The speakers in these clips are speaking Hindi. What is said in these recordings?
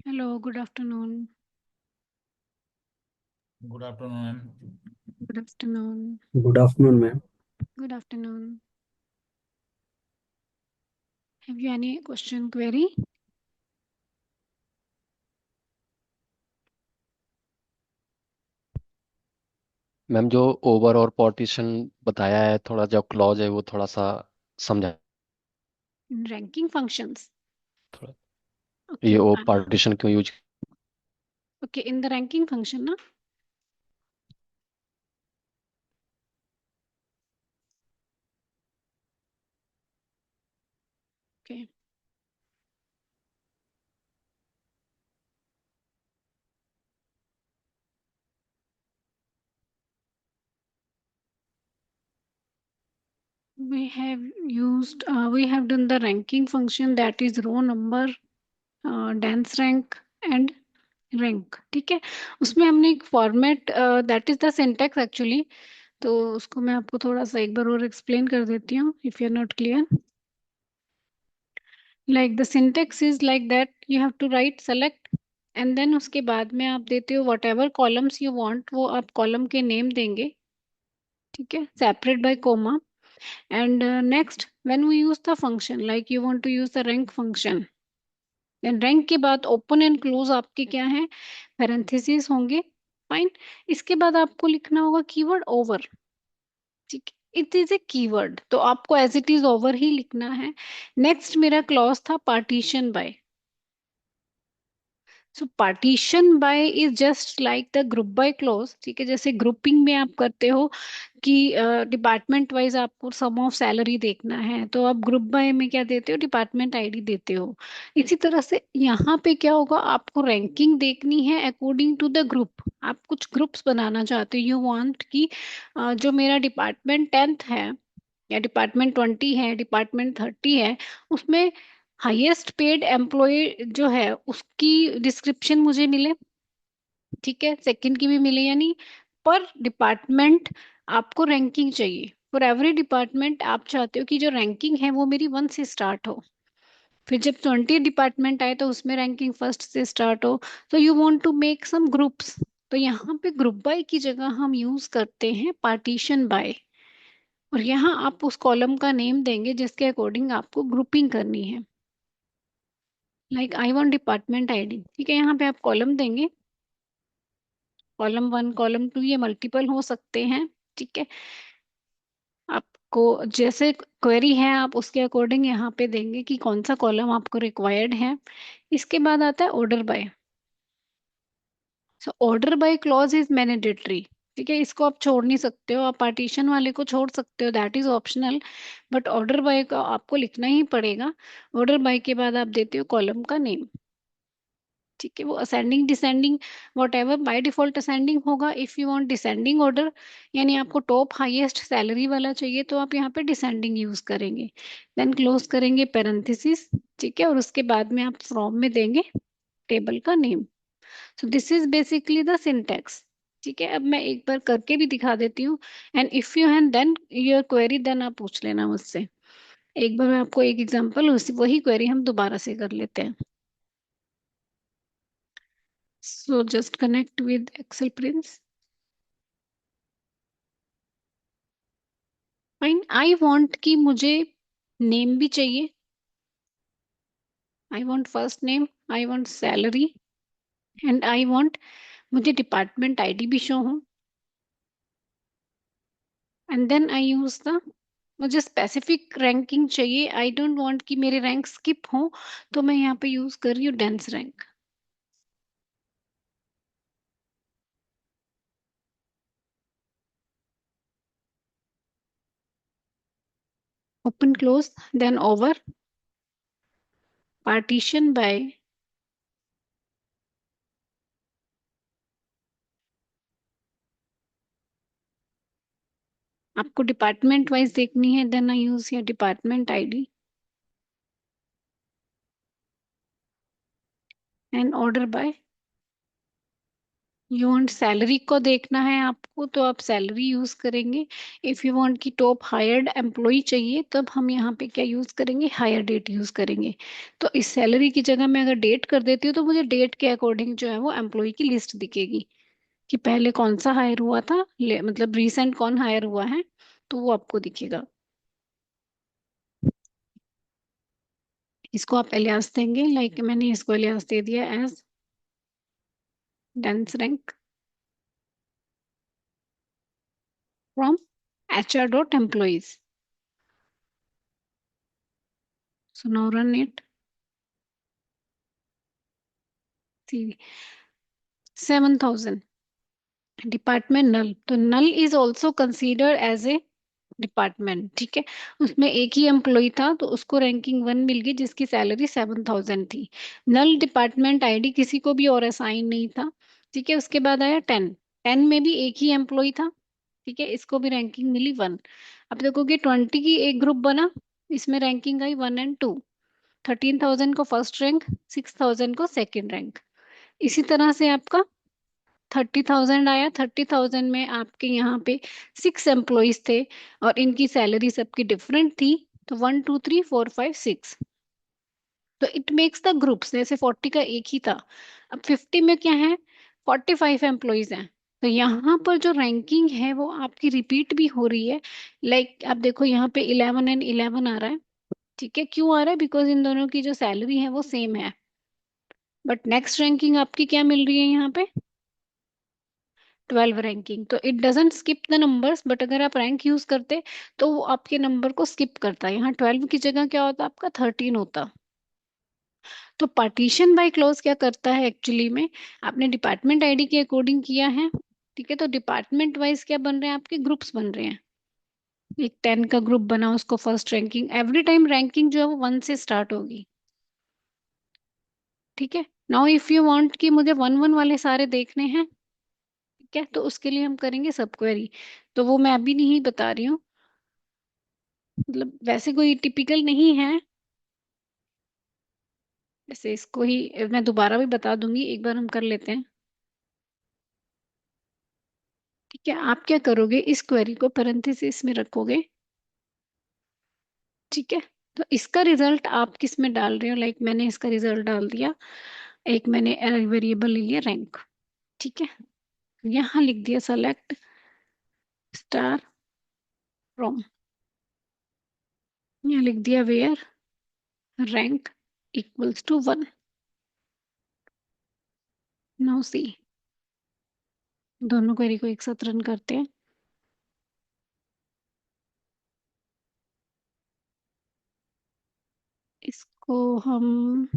Hello, good afternoon. Good afternoon, ma'am. Good afternoon. Good afternoon, ma'am. Good afternoon. Have you any question, query? Ma'am जो ओवर और पार्टीशन बताया है, थोड़ा जो क्लॉज है वो थोड़ा सा समझा In ranking functions. थोड़ा। ये Okay. ओ पार्टीशन क्यों use. Okay, in the ranking function, na? Okay. We have done the ranking function, that is row number, dense rank and rank. ठीक है, उसमें हमने एक format, that is the syntax actually. तो उसको मैं आपको थोड़ा सा एक बार और एक्सप्लेन कर देती हूँ if you are not clear. Like the syntax is like that, you have to write select and then उसके बाद में आप देते हो whatever columns you want, वो आप column के name देंगे. ठीक है, separate by comma. And next when we use the function, like you want to use the rank function, then rank के बाद open and close आपके क्या है, parentheses होंगे. फाइन. इसके बाद आपको लिखना होगा कीवर्ड ओवर. ठीक है, इट इज ए कीवर्ड, तो आपको एज इट इज ओवर ही लिखना है. नेक्स्ट मेरा क्लॉज था partition by. So partition by is just like the group by clause. ठीक है, जैसे ग्रुपिंग में आप करते हो कि डिपार्टमेंट वाइज आपको सम ऑफ सैलरी देखना है, तो आप ग्रुप बाय में क्या देते हो, डिपार्टमेंट आईडी देते हो. इसी तरह से यहाँ पे क्या होगा, आपको रैंकिंग देखनी है अकॉर्डिंग टू द ग्रुप. आप कुछ ग्रुप्स बनाना चाहते हो, यू वांट कि जो मेरा डिपार्टमेंट 10th है या डिपार्टमेंट 20 है, डिपार्टमेंट 30 है, उसमें हाईएस्ट पेड एम्प्लॉय जो है उसकी डिस्क्रिप्शन मुझे मिले. ठीक है, सेकंड की भी मिले या नहीं, पर डिपार्टमेंट आपको रैंकिंग चाहिए. फॉर एवरी डिपार्टमेंट आप चाहते हो कि जो रैंकिंग है वो मेरी 1 से स्टार्ट हो. फिर जब 20 डिपार्टमेंट आए तो उसमें रैंकिंग फर्स्ट से स्टार्ट हो. तो you want to make some groups. तो यहाँ पे ग्रुप बाय की जगह हम यूज करते हैं पार्टीशन बाय. और यहाँ आप उस कॉलम का नेम देंगे जिसके अकॉर्डिंग आपको ग्रुपिंग करनी है. Like I want department ID. ठीक है, यहाँ पे आप कॉलम देंगे, कॉलम 1, कॉलम 2, ये मल्टीपल हो सकते हैं. ठीक है, आपको जैसे क्वेरी है आप उसके अकॉर्डिंग यहाँ पे देंगे कि कौन सा कॉलम आपको रिक्वायर्ड है. इसके बाद आता है order by. So order by clause is mandatory. ठीक है, इसको आप छोड़ नहीं सकते हो, आप पार्टीशन वाले को छोड़ सकते हो, that is optional. But order by का आपको लिखना ही पड़ेगा. ऑर्डर बाय के बाद आप देते हो कॉलम का नेम. ठीक है, वो ascending descending whatever, by default ascending होगा. If you want descending order, यानी आपको टॉप हाईएस्ट सैलरी वाला चाहिए, तो आप यहाँ पे डिसेंडिंग यूज करेंगे. देन क्लोज करेंगे पैरेंथेसिस. ठीक है, और उसके बाद में आप फ्रॉम में देंगे टेबल का name. So this is basically the syntax. ठीक है, अब मैं एक बार करके भी दिखा देती हूँ. And if you have then your query, then आप पूछ लेना मुझसे. एक बार मैं आपको एक एग्जांपल, उसी वही क्वेरी हम दोबारा से कर लेते हैं. So just connect with Excel Prince. Fine. I want कि मुझे नेम भी चाहिए. I want first name, I want salary, and I want मुझे डिपार्टमेंट आईडी भी शो हो. And then I use the, मुझे स्पेसिफिक रैंकिंग चाहिए, आई डोंट वांट कि मेरे रैंक स्किप हो. तो मैं यहाँ पे यूज कर रही हूँ dense rank. Open close, then over, partition by. आपको डिपार्टमेंट वाइज देखनी है, देन आई यूज या department ID. And order by. You want salary को देखना है आपको, तो आप सैलरी यूज करेंगे। इफ यू वांट की टॉप हायर्ड एम्प्लॉय चाहिए, तब हम यहाँ पे क्या यूज करेंगे, हायर डेट यूज करेंगे। तो इस सैलरी की जगह मैं अगर डेट कर देती हूँ, तो मुझे डेट के अकॉर्डिंग जो है वो एम्प्लॉय की लिस्ट दिखेगी कि पहले कौन सा हायर हुआ था, मतलब रिसेंट कौन हायर हुआ है, तो वो आपको दिखेगा। इसको आप एलियास देंगे, लाइक मैंने इसको एलियास दे दिया as dense rank from HR dot employees. So now run it. 7,000। Department null, तो null is also considered as a department, ठीक है। उसमें एक ही एम्प्लॉय था, तो उसको रैंकिंग 1 मिल गई, जिसकी सैलरी 7,000 थी। नल डिपार्टमेंट आईडी किसी को भी और असाइन नहीं था, ठीक है। उसके बाद आया 10। 10 में भी एक ही एम्प्लॉय था, ठीक है, इसको भी रैंकिंग मिली 1। अब देखोगे 20 की एक ग्रुप बना, इसमें रैंकिंग आई 1 और 2। 13,000 को फर्स्ट रैंक, 6,000 को सेकेंड रैंक। इसी तरह से आपका 30,000 आया। 30,000 में आपके यहाँ पे 6 एम्प्लॉयज थे, और इनकी सैलरी सबकी डिफरेंट थी। तो 1 2 3 4 5 6, तो इट मेक्स द ग्रुप्स। जैसे 40 का एक ही था, अब 50 में क्या है, 45 एम्प्लॉयज हैं। तो यहाँ पर जो रैंकिंग है वो आपकी रिपीट भी हो रही है। लाइक आप देखो यहाँ पे 11 और 11 आ रहा है, ठीक है। क्यों आ रहा है, बिकॉज इन दोनों की जो सैलरी है वो सेम है। बट नेक्स्ट रैंकिंग आपकी क्या मिल रही है यहाँ पे, 12 रैंकिंग। तो it doesn't skip the numbers, but अगर आप रैंक यूज करते तो वो आपके नंबर को स्किप करता है। यहाँ 12 की जगह क्या होता, आपका 13 होता। तो पार्टीशन बाय क्लॉज क्या करता है एक्चुअली में, आपने डिपार्टमेंट आईडी के अकॉर्डिंग किया है, ठीक है। तो डिपार्टमेंट वाइज क्या बन रहे हैं, आपके ग्रुप्स बन रहे हैं। एक 10 का ग्रुप बना, उसको first ranking, every time ranking जो है वो 1 से स्टार्ट होगी, ठीक है। नाउ इफ यू वांट कि मुझे 1 1 वाले सारे देखने हैं, ठीक है, तो उसके लिए हम करेंगे सब क्वेरी। तो वो मैं अभी नहीं बता रही हूँ, मतलब वैसे कोई टिपिकल नहीं है। जैसे इसको ही मैं दोबारा भी बता दूंगी, एक बार हम कर लेते हैं, ठीक है। आप क्या करोगे, इस क्वेरी को पैरेंथेसिस में रखोगे, ठीक है। तो इसका रिजल्ट आप किस में डाल रहे हो, लाइक मैंने इसका रिजल्ट डाल दिया, एक मैंने वेरिएबल ले लिया रैंक, ठीक है। यहाँ लिख दिया सेलेक्ट स्टार फ्रॉम, यहाँ लिख दिया where rank equals to 1। Now see, दोनों क्वेरी को एक साथ रन करते हैं। इसको हम,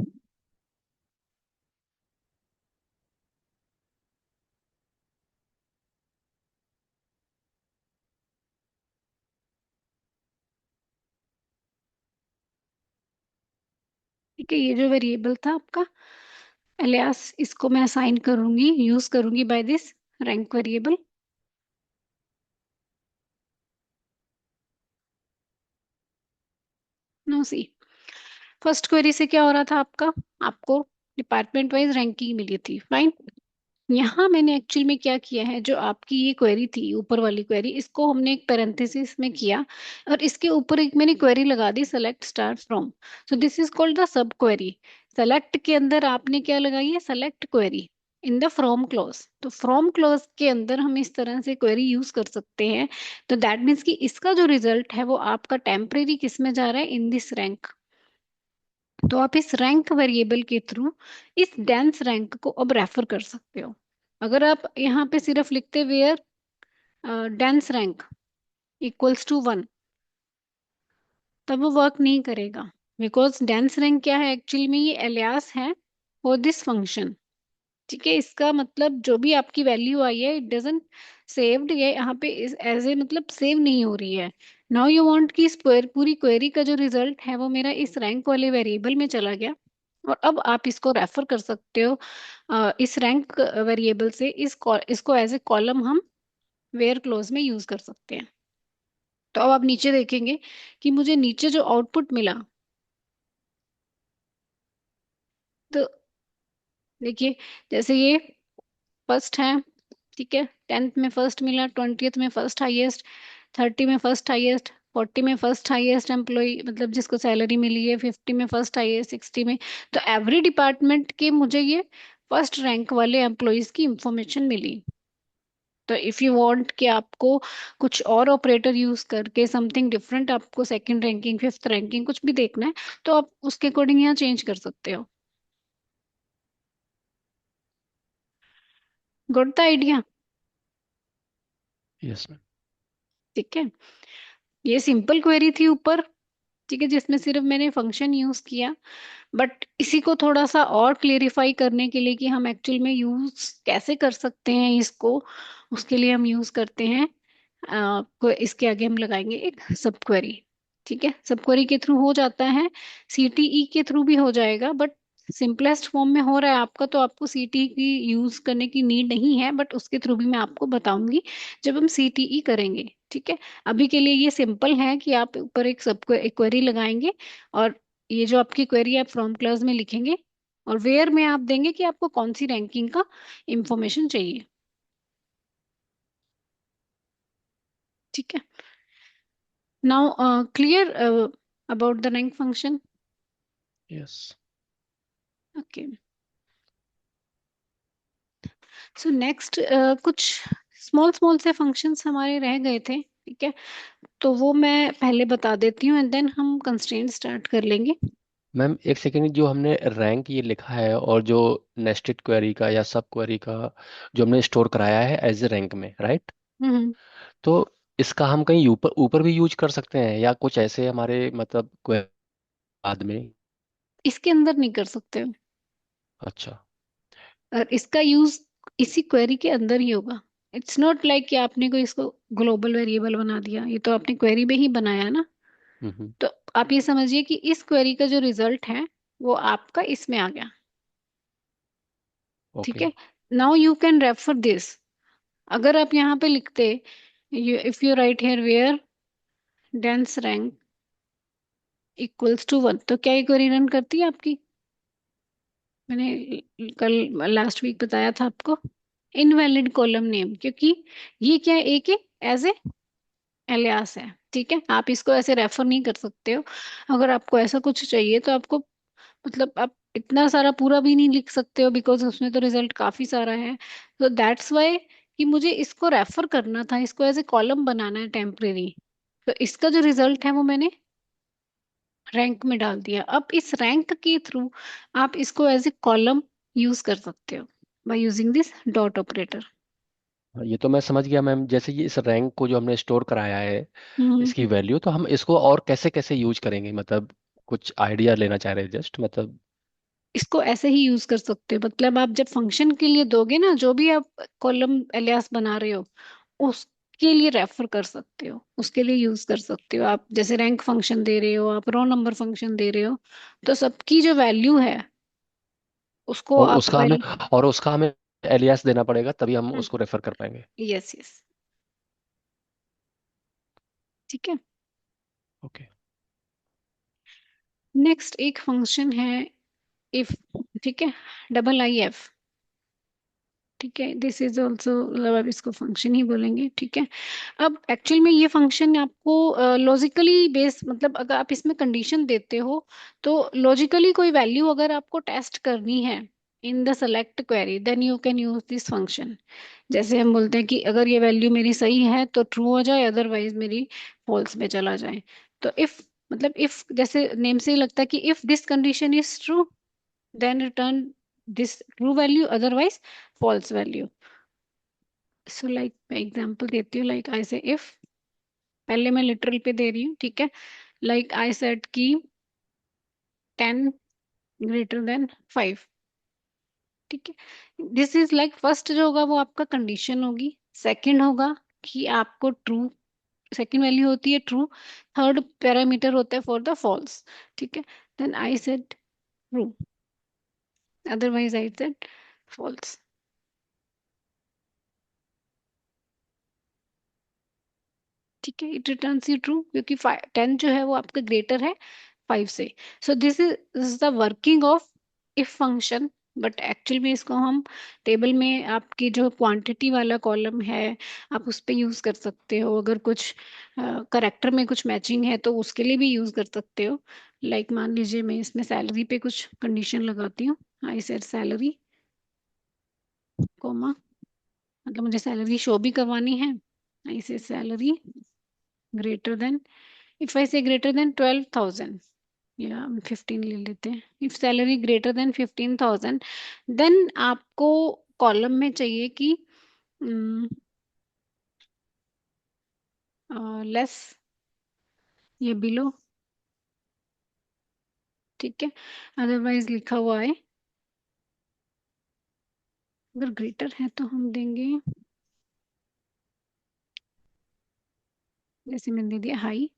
ठीक है, ये जो वेरिएबल था आपका एलियास, इसको मैं असाइन करूंगी, यूज करूंगी by this rank variable. No see, first query से क्या हो रहा था आपका, आपको डिपार्टमेंट वाइज रैंकिंग मिली थी, फाइन। यहाँ मैंने एक्चुअल में क्या किया है, जो आपकी ये क्वेरी थी ऊपर वाली क्वेरी, इसको हमने एक पैरेंथेसिस में किया, और इसके ऊपर एक मैंने क्वेरी लगा दी, select star from. So this is called the sub query. Select के अंदर आपने क्या लगाई है, select query in the from clause. तो फ्रॉम क्लॉज के अंदर हम इस तरह से क्वेरी यूज कर सकते हैं। तो दैट मीन्स कि इसका जो रिजल्ट है वो आपका टेम्परेरी किस में जा रहा है, इन दिस रैंक। तो आप इस रैंक वेरिएबल के थ्रू इस डेंस रैंक को अब रेफर कर सकते हो। अगर आप यहाँ पे सिर्फ लिखते where dense rank equals to 1, तब वो वर्क नहीं करेगा। बिकॉज डेंस रैंक क्या है एक्चुअली में, ये एलियास है फॉर दिस फंक्शन, ठीक है। इसका मतलब जो भी आपकी वैल्यू आई है, इट डजंट सेव्ड, ये यहाँ पे एज ए मतलब सेव नहीं हो रही है। नाउ यू वांट कि इस पूरी क्वेरी का जो रिजल्ट है वो मेरा इस रैंक वाले वेरिएबल में चला गया, और अब आप इसको रेफर कर सकते हो इस रैंक वेरिएबल से, इसको एज ए कॉलम हम वेयर क्लोज में यूज कर सकते हैं। तो अब आप नीचे देखेंगे कि मुझे नीचे जो आउटपुट मिला, तो देखिए, जैसे ये फर्स्ट है, ठीक है, 10th में फर्स्ट मिला, 20th में फर्स्ट हाईएस्ट, 30 में फर्स्ट हाईएस्ट, 40 में फर्स्ट हाईएस्ट एम्प्लॉय मतलब जिसको सैलरी मिली है, 50 में फर्स्ट हाईएस्ट, 60 में। तो एवरी डिपार्टमेंट के मुझे ये फर्स्ट रैंक वाले एम्प्लॉयज की इंफॉर्मेशन मिली। तो इफ यू वांट कि आपको कुछ और ऑपरेटर यूज करके समथिंग डिफरेंट, आपको सेकंड रैंकिंग, फिफ्थ रैंकिंग कुछ भी देखना है, तो आप उसके अकॉर्डिंग यहाँ चेंज कर सकते हो। Good the idea. Yes ma'am. ठीक है, ये सिंपल क्वेरी थी ऊपर, ठीक है, जिसमें सिर्फ मैंने फंक्शन यूज किया। बट इसी को थोड़ा सा और क्लेरिफाई करने के लिए कि हम एक्चुअल में यूज कैसे कर सकते हैं इसको, उसके लिए हम यूज करते हैं को इसके आगे हम लगाएंगे एक सब क्वेरी। ठीक है, सब क्वेरी के थ्रू हो जाता है, सीटीई के थ्रू भी हो जाएगा, बट सिंपलेस्ट फॉर्म में हो रहा है आपका, तो आपको सीटीई की यूज करने की नीड नहीं है, बट उसके थ्रू भी मैं आपको बताऊंगी जब हम सीटीई करेंगे। ठीक है, अभी के लिए ये सिंपल है कि आप ऊपर एक सब एक क्वेरी लगाएंगे, और ये जो आपकी क्वेरी आप फ्रॉम क्लास में लिखेंगे, और वेयर में आप देंगे कि आपको कौन सी रैंकिंग का इंफॉर्मेशन चाहिए। ठीक है, now clear about the rank function. Yes okay, so next कुछ स्मॉल स्मॉल से फंक्शंस हमारे रह गए थे, ठीक है, तो वो मैं पहले बता देती हूँ एंड देन हम कंस्ट्रेंट स्टार्ट कर लेंगे। मैम, एक सेकेंड, जो हमने रैंक ये लिखा है और जो नेस्टेड क्वेरी का या सब क्वेरी का जो हमने स्टोर कराया है एज ए रैंक में, राइट? हम्म। तो इसका हम कहीं ऊपर ऊपर भी यूज कर सकते हैं या कुछ ऐसे हमारे मतलब बाद में? इसके अंदर नहीं कर सकते हो, अच्छा। और इसका यूज इसी क्वेरी के अंदर ही होगा। इट्स नॉट लाइक कि आपने कोई इसको ग्लोबल वेरिएबल बना दिया, ये तो आपने क्वेरी में ही बनाया है ना। हम्म। तो आप ये समझिए कि इस क्वेरी का जो रिजल्ट है वो आपका इसमें आ गया। ठीक ओके। है, now you can refer this. अगर आप यहाँ पे लिखते, if you write here where dense rank equals to 1, तो क्या ये क्वेरी रन करती है आपकी? मैंने कल लास्ट वीक बताया था आपको, इनवैलिड कॉलम नेम, क्योंकि ये क्या है, एक एज ए एलियास है। ठीक है, आप इसको ऐसे रेफर नहीं कर सकते हो। अगर आपको ऐसा कुछ चाहिए तो आपको, मतलब आप इतना सारा पूरा भी नहीं लिख सकते हो, बिकॉज उसमें तो रिजल्ट काफी सारा है। तो दैट्स वाई कि मुझे इसको रेफर करना था, इसको एज ए कॉलम बनाना है टेम्परेरी, तो इसका जो रिजल्ट है वो मैंने रैंक में डाल दिया। अब इस रैंक के थ्रू आप इसको एज ए कॉलम यूज कर सकते हो by using this dot operator. ये तो मैं समझ गया मैम। जैसे ये इस रैंक को जो हमने स्टोर कराया है, हम्म। इसकी वैल्यू, तो हम इसको और कैसे कैसे यूज करेंगे? मतलब कुछ आइडिया लेना चाह रहे हैं जस्ट, मतलब। इसको ऐसे ही यूज कर सकते हो, मतलब आप जब फंक्शन के लिए दोगे ना, जो भी आप कॉलम एलियास बना रहे हो उसके लिए रेफर कर सकते हो, उसके लिए यूज कर सकते हो। आप जैसे रैंक फंक्शन दे रहे हो, आप रो नंबर फंक्शन दे रहे हो, तो सबकी जो वैल्यू है उसको और आप उसका हमें और उसका हमें एलियास देना पड़ेगा, तभी हम हम्म, उसको रेफर कर पाएंगे। यस यस, ठीक है। ओके। नेक्स्ट एक फंक्शन है इफ, ठीक है, डबल आई एफ। ठीक है, दिस इज ऑल्सो, मतलब आप इसको फंक्शन ही बोलेंगे। ठीक है, अब एक्चुअल में ये फंक्शन आपको लॉजिकली बेस, मतलब अगर आप इसमें कंडीशन देते हो, तो लॉजिकली कोई वैल्यू अगर आपको टेस्ट करनी है in the select query, then you can use this function. जैसे हम बोलते हैं कि अगर ये वैल्यू मेरी सही है तो ट्रू हो जाए, अदरवाइज मेरी फॉल्स में चला जाए। तो इफ, मतलब इफ जैसे नेम से ही लगता है कि if this condition is true, then return this true value, otherwise false value. So like मैं एग्जांपल देती हूँ, लाइक आई से इफ, पहले मैं लिटरल पे दे रही हूँ, ठीक है, लाइक आई सेड की 10 ग्रेटर देन 5। ठीक है, दिस इज लाइक फर्स्ट जो होगा वो आपका कंडीशन होगी, सेकंड होगा कि आपको ट्रू, सेकंड वैल्यू होती है ट्रू, थर्ड पैरामीटर होता है फॉर द फॉल्स। ठीक है, then I said true, otherwise I said false. ठीक है, इट रिटर्न्स यू ट्रू, क्योंकि 10 जो है वो आपका ग्रेटर है 5 से। सो this is the working of if function but actual में इसको हम टेबल में आपकी जो क्वांटिटी वाला कॉलम है आप उस पे यूज कर सकते हो। अगर कुछ करेक्टर में कुछ मैचिंग है तो उसके लिए भी यूज कर सकते हो। लाइक मान लीजिए मैं इसमें सैलरी पे कुछ कंडीशन लगाती हूँ। आई सेड सैलरी कोमा, मतलब मुझे सैलरी शो भी करवानी है। I said salary greater then, if I से ग्रेटर देन 12,000 या हम 15 ले लेते हैं। If salary greater then 15,000 then आपको कॉलम में चाहिए कि लेस या बिलो, ठीक है। अदरवाइज लिखा हुआ है, अगर ग्रेटर है तो हम देंगे, जैसे मैंने दे दिया हाई।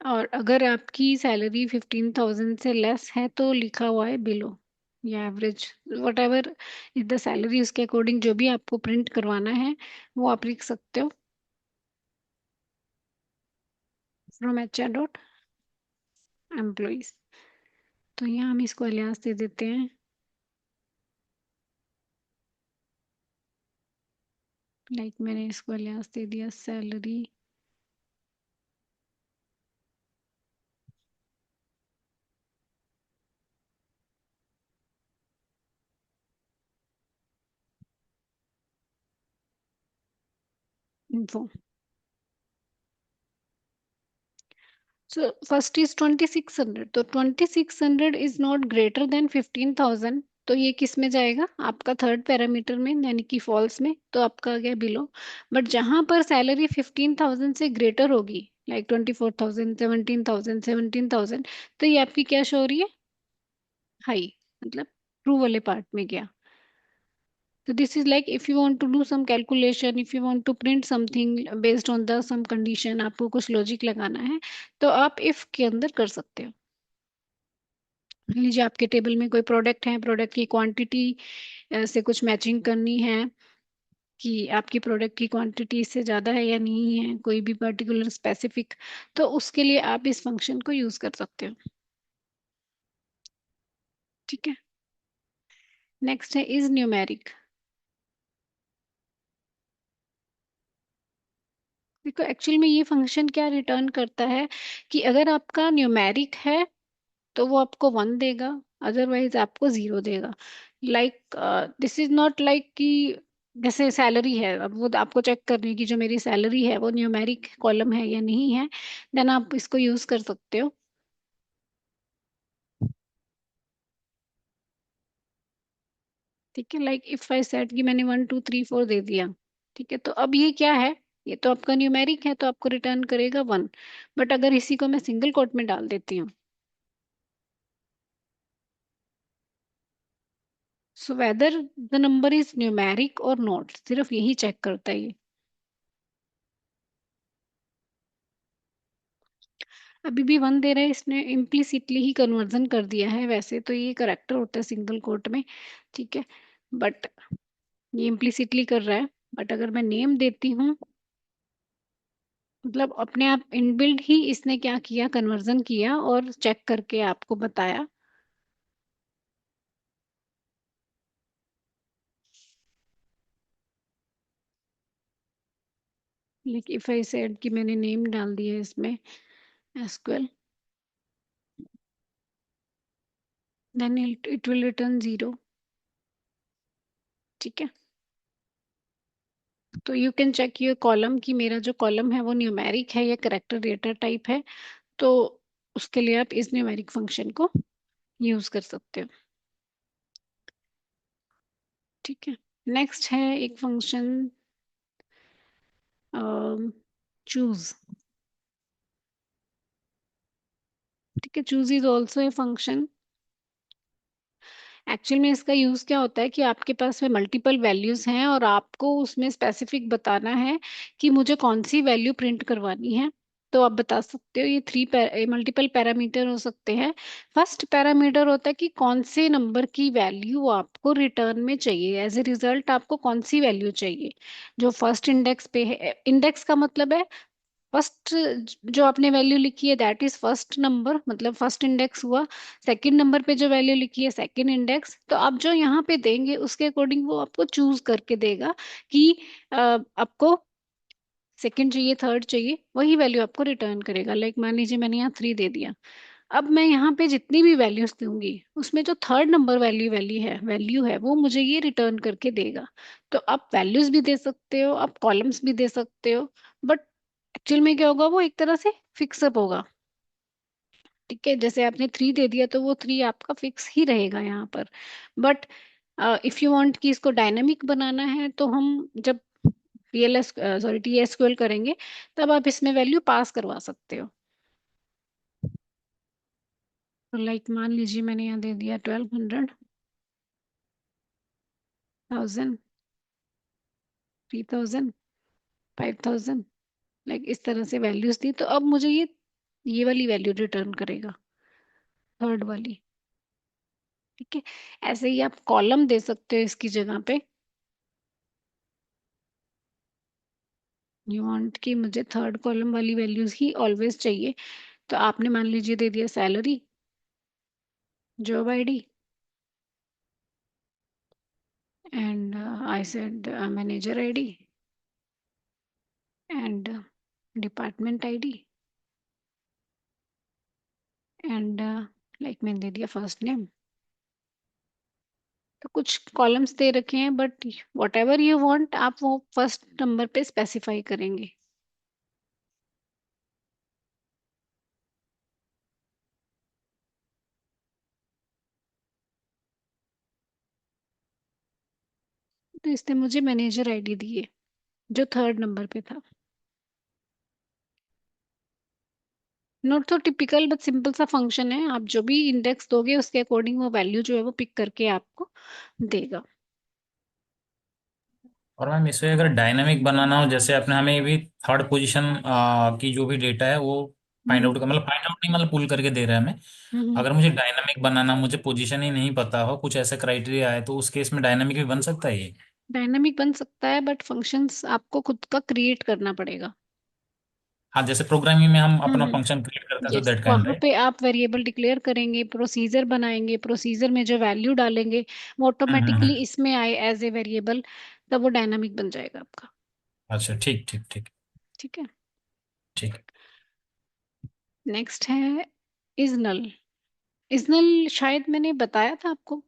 और अगर आपकी सैलरी 15,000 से लेस है तो लिखा हुआ है बिलो या average, what ever is the salary, उसके अकॉर्डिंग जो भी आपको प्रिंट करवाना है वो आप लिख सकते हो। फ्रॉम HR डॉट एम्प्लॉइज, तो यहाँ हम इसको अलियास दे देते हैं। लाइक मैंने इसको अलियास दे दिया salary info. So first is 2,600, तो 2,600 इज नॉट ग्रेटर देन 15,000, तो ये किस में जाएगा आपका थर्ड पैरामीटर में, यानी कि फॉल्स में, तो आपका आ गया बिलो। बट जहां पर सैलरी 15,000 से ग्रेटर होगी, लाइक 24,000, 17,000, 17,000, तो ये आपकी क्या शो हो रही है, हाई, मतलब ट्रू वाले पार्ट में गया। So this is like if you want to do some calculation, if you want to print something based on the some condition, आपको कुछ लॉजिक लगाना है तो आप if के अंदर कर सकते हो। मान लीजिए आपके टेबल में कोई प्रोडक्ट है, प्रोडक्ट की क्वांटिटी से कुछ मैचिंग करनी है कि आपकी प्रोडक्ट की क्वांटिटी इससे ज़्यादा है या नहीं है, कोई भी पर्टिकुलर स्पेसिफिक, तो उसके लिए आप इस फंक्शन को यूज़ कर सकते हो। ठीक है। नेक्स्ट है इज न्यूमेरिक। देखो एक्चुअल में ये फंक्शन क्या रिटर्न करता है कि अगर आपका न्यूमेरिक है तो वो आपको 1 देगा, अदरवाइज आपको 0 देगा। Like this is not like कि जैसे सैलरी है, अब वो आपको चेक करनी है कि जो मेरी सैलरी है वो न्यूमेरिक कॉलम है या नहीं है, देन आप इसको यूज कर सकते हो। ठीक है। लाइक इफ आई सेड कि मैंने 1 2 3 4 दे दिया, ठीक है, तो अब ये क्या है, ये तो आपका न्यूमेरिक है तो आपको रिटर्न करेगा 1। बट अगर इसी को मैं सिंगल कोट में डाल देती हूँ, so whether the number is numeric और नॉट, सिर्फ यही चेक करता है ये। अभी भी 1 दे रहा है, इसने इम्प्लिसिटली ही कन्वर्जन कर दिया है, वैसे तो ये करेक्टर होता है सिंगल कोट में, ठीक है, बट ये इम्प्लिसिटली कर रहा है। बट अगर मैं नेम देती हूँ, मतलब अपने आप इनबिल्ड ही इसने क्या किया, कन्वर्जन किया और चेक करके आपको बताया। लाइक इफ आई सेड कि मैंने नेम डाल दिया है इसमें SQL, then it will return 0। ठीक है। तो you can check your column कि मेरा जो कॉलम है वो न्यूमेरिक है या करेक्टर डेटा टाइप है, तो उसके लिए आप इस न्यूमेरिक फंक्शन को यूज कर सकते हो। ठीक है। नेक्स्ट है एक फंक्शन चूज। ठीक है, choose is also a function. Actual में इसका यूज क्या होता है कि आपके पास में मल्टीपल वैल्यूज हैं और आपको उसमें स्पेसिफिक बताना है कि मुझे कौन सी वैल्यू प्रिंट करवानी है। तो आप बता सकते हो, ये 3 मल्टीपल पैरामीटर हो सकते हैं। फर्स्ट पैरामीटर होता है कि कौन से नंबर की वैल्यू आपको रिटर्न में चाहिए, एज ए रिजल्ट आपको कौन सी वैल्यू चाहिए जो फर्स्ट इंडेक्स पे है। इंडेक्स का मतलब है फर्स्ट जो आपने वैल्यू लिखी है दैट इज फर्स्ट नंबर, मतलब फर्स्ट इंडेक्स हुआ। सेकंड नंबर पे जो वैल्यू लिखी है सेकंड इंडेक्स। तो आप जो यहाँ पे देंगे उसके अकॉर्डिंग वो आपको चूज करके देगा कि आपको सेकंड चाहिए थर्ड चाहिए, वही वैल्यू आपको रिटर्न करेगा। लाइक मान लीजिए मैंने यहाँ 3 दे दिया। अब मैं यहाँ पे जितनी भी वैल्यूज दूंगी उसमें जो थर्ड नंबर वैल्यू है वो मुझे ये रिटर्न करके देगा। तो आप वैल्यूज भी दे सकते हो, आप कॉलम्स भी दे सकते हो, बट एक्चुअल में क्या होगा, वो एक तरह से फिक्सअप होगा। ठीक है, जैसे आपने 3 दे दिया तो वो 3 आपका फिक्स ही रहेगा यहाँ पर। बट इफ यू वांट कि इसको डायनेमिक बनाना है तो हम जब पीएलएस सॉरी टीएसक्यूएल करेंगे तब आप इसमें वैल्यू पास करवा सकते हो। तो लाइक मान लीजिए मैंने यहाँ दे दिया 1200, 1000, 3000, 5000। लाइक इस तरह से वैल्यूज दी, तो अब मुझे ये वाली वैल्यू रिटर्न करेगा, थर्ड वाली। ठीक है, ऐसे ही आप कॉलम दे सकते हो इसकी जगह पे। यू वांट कि मुझे थर्ड कॉलम वाली वैल्यूज ही ऑलवेज चाहिए, तो आपने मान लीजिए दे दिया salary, job ID, and I said manager ID, and department ID, and like मैंने दे दिया फर्स्ट नेम। तो कुछ कॉलम्स दे रखे हैं, but what ever you want आप वो फर्स्ट नंबर पे स्पेसिफाई करेंगे। तो इसने मुझे मैनेजर आईडी दी है जो थर्ड नंबर पे था। नोट तो टिपिकल बट सिंपल सा फंक्शन है, आप जो भी इंडेक्स दोगे उसके अकॉर्डिंग वो वैल्यू जो है वो पिक करके आपको देगा। और मैम इसे अगर डायनामिक बनाना हो, जैसे आपने हमें भी थर्ड पोजीशन की जो भी डेटा है वो फाइंड हम्म आउट, मतलब फाइंड आउट नहीं, मतलब पुल करके दे रहा है हमें। हम्म अगर मुझे डायनामिक बनाना, मुझे पोजीशन ही नहीं पता हो, कुछ ऐसा क्राइटेरिया है, तो उस केस में डायनामिक भी बन सकता है ये? डायनामिक बन सकता है बट फंक्शंस आपको खुद का क्रिएट करना पड़ेगा। हाँ, जैसे प्रोग्रामिंग में हम अपना हम्म। फंक्शन क्रिएट करते हैं, सो यस, दैट काइंड, वहां राइट? पे आप वेरिएबल डिक्लेयर करेंगे, प्रोसीजर बनाएंगे, प्रोसीजर में जो वैल्यू डालेंगे वो ऑटोमेटिकली हम्म। इसमें आए एज ए वेरिएबल, तब वो डायनामिक बन जाएगा आपका। अच्छा, ठीक ठीक ठीक। ठीक है। ठीक। नेक्स्ट है इज नल। इज नल शायद मैंने बताया था आपको।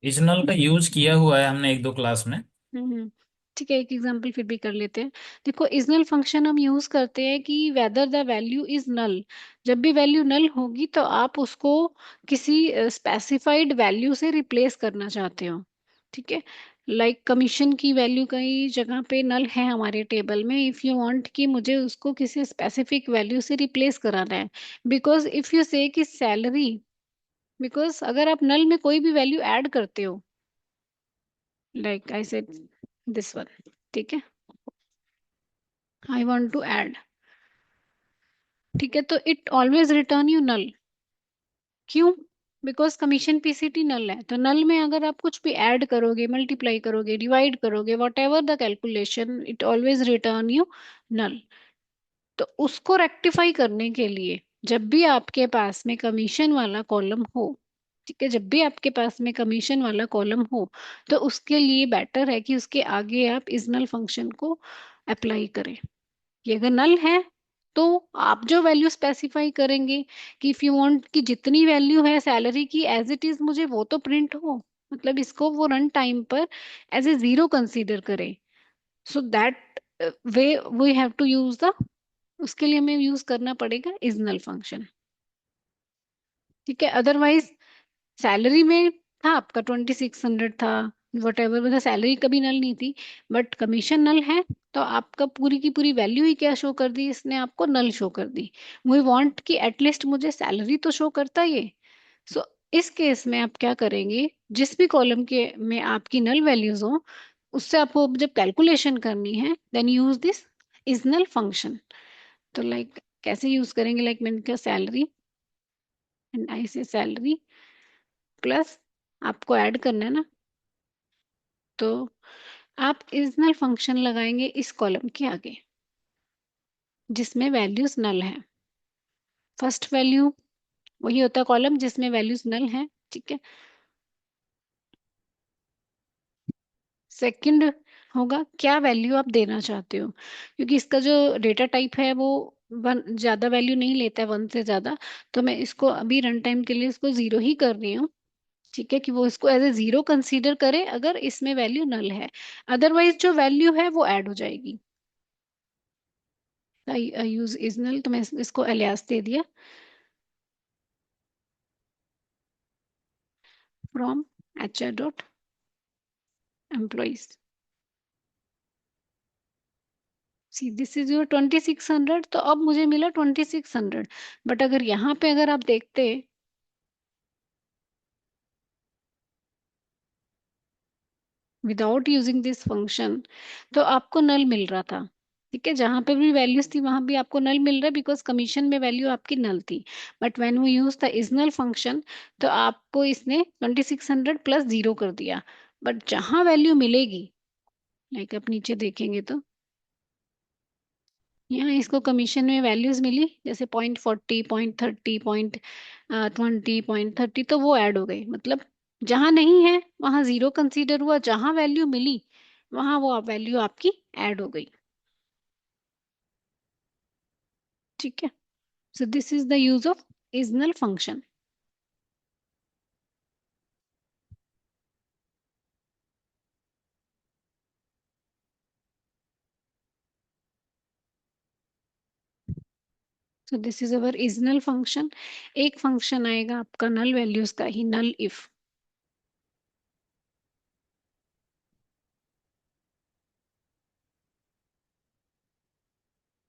इजनल का यूज किया हुआ है हमने एक दो क्लास में। हम्म। ठीक है, एक एग्जांपल फिर भी कर लेते हैं। देखो, इज नल फंक्शन हम यूज करते हैं कि whether the value is null. जब भी वैल्यू नल होगी तो आप उसको किसी स्पेसिफाइड वैल्यू से रिप्लेस करना चाहते हो। ठीक है, लाइक कमीशन की वैल्यू कई जगह पे नल है हमारे टेबल में। इफ यू वांट कि मुझे उसको किसी स्पेसिफिक वैल्यू से रिप्लेस कराना है, बिकॉज इफ यू से कि सैलरी, बिकॉज अगर आप नल में कोई भी वैल्यू ऐड करते हो, like I said this one, ठीक है, आई वांट टू ऐड, ठीक है, तो इट ऑलवेज रिटर्न यू नल। क्यों? बिकॉज कमीशन पीसीटी नल है, तो नल में अगर आप कुछ भी ऐड करोगे, मल्टीप्लाई करोगे, डिवाइड करोगे, whatever the calculation, it always return you null. तो उसको रेक्टिफाई करने के लिए जब भी आपके पास में कमीशन वाला कॉलम हो, ठीक है, जब भी आपके पास में कमीशन वाला कॉलम हो, तो उसके लिए बेटर है कि उसके आगे आप इस नल फंक्शन को अप्लाई करें। ये अगर नल है तो आप जो वैल्यू स्पेसिफाई करेंगे कि इफ यू वांट कि जितनी वैल्यू है सैलरी की एज इट इज मुझे वो तो प्रिंट हो, मतलब इसको वो रन टाइम पर एज ए जीरो कंसीडर करे, so that way we have to use the, उसके लिए हमें यूज करना पड़ेगा इज नल फंक्शन। ठीक है, अदरवाइज सैलरी में था आपका 2600 था, वट एवर, मतलब सैलरी कभी नल नहीं थी, बट कमीशन नल है, तो आपका पूरी की पूरी वैल्यू ही क्या शो कर दी, इसने आपको नल शो कर दी। वी वांट कि एटलीस्ट मुझे सैलरी तो शो करता ये। सो इस केस में आप क्या करेंगे, जिस भी कॉलम के में आपकी नल वैल्यूज हो उससे आपको जब कैलकुलेशन करनी है then use this is null function. तो लाइक कैसे यूज करेंगे, लाइक मैंने कहा सैलरी, एंड आई से सैलरी प्लस, आपको ऐड करना है ना, तो आप इजनल फंक्शन लगाएंगे इस कॉलम के आगे। जिसमें वैल्यूज नल है। फर्स्ट वैल्यू वही होता है कॉलम जिसमें वैल्यूज नल है, ठीक है। सेकंड होगा क्या वैल्यू आप देना चाहते हो, क्योंकि इसका जो डेटा टाइप है वो वन ज्यादा वैल्यू नहीं लेता है, वन से ज्यादा। तो मैं इसको अभी रन टाइम के लिए इसको जीरो ही कर रही हूँ, ठीक है, कि वो इसको एज ए जीरो कंसीडर करे अगर इसमें वैल्यू नल है। अदरवाइज जो वैल्यू है वो ऐड हो जाएगी। आई यूज इज नल, तो मैं इसको एलियास दे दिया, from HR dot employees. See this is your 2600, तो अब मुझे मिला 2600। बट अगर यहाँ पे अगर आप देखते विदाउट यूजिंग दिस फंक्शन, तो आपको नल मिल रहा था, ठीक है। जहां पे भी वैल्यूज थी वहां भी आपको नल मिल रहा है, बिकॉज कमीशन में वैल्यू आपकी नल थी। But when we use the isnull function, तो आपको इसने 2600 प्लस जीरो कर दिया। बट जहां वैल्यू मिलेगी, लाइक आप नीचे देखेंगे तो यहाँ इसको कमीशन में वैल्यूज मिली, जैसे 0.40, 0.30, 0.20, 0.30, तो वो ऐड हो गई। मतलब जहां नहीं है वहां जीरो कंसीडर हुआ, जहां वैल्यू मिली वहां वो वैल्यू आपकी ऐड हो गई, ठीक है। So this is the use of isnull function. So this is our isnull function. एक फंक्शन आएगा आपका नल वैल्यूज का ही, नल इफ।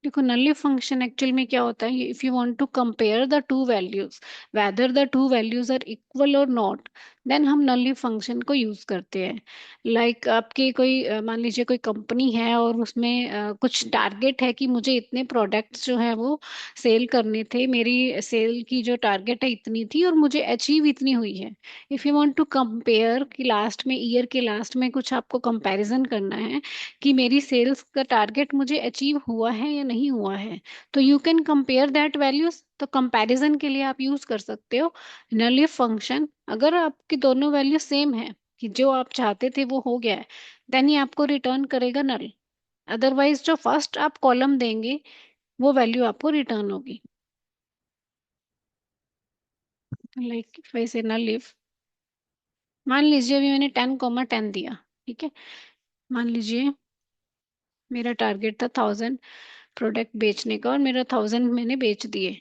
देखो नली फंक्शन एक्चुअल में क्या होता है, if you want to compare the two values, whether the two values are equal और नॉट, देन हम नली फंक्शन को यूज करते हैं। लाइक आपके कोई मान लीजिए कोई कंपनी है और उसमें कुछ टारगेट है कि मुझे इतने प्रोडक्ट्स जो है वो सेल करने थे, मेरी सेल की जो टारगेट है इतनी थी और मुझे अचीव इतनी हुई है। If you want to compare कि लास्ट में, ईयर के लास्ट में कुछ आपको कंपैरिजन करना है कि मेरी सेल्स का टारगेट मुझे अचीव हुआ है या नहीं हुआ है, तो you can compare that values. तो कंपैरिजन के लिए आप यूज कर सकते हो नल इफ फंक्शन। अगर आपकी दोनों वैल्यू सेम है कि जो आप चाहते थे वो हो गया है, देन ये आपको रिटर्न करेगा नल। अदरवाइज जो फर्स्ट आप कॉलम देंगे वो वैल्यू आपको रिटर्न होगी। लाइक वैसे नल इफ, मान लीजिए अभी मैंने 10, 10 दिया, ठीक है। मान लीजिए मेरा टारगेट था 1000 प्रोडक्ट बेचने का और मेरा 1000 मैंने बेच दिए,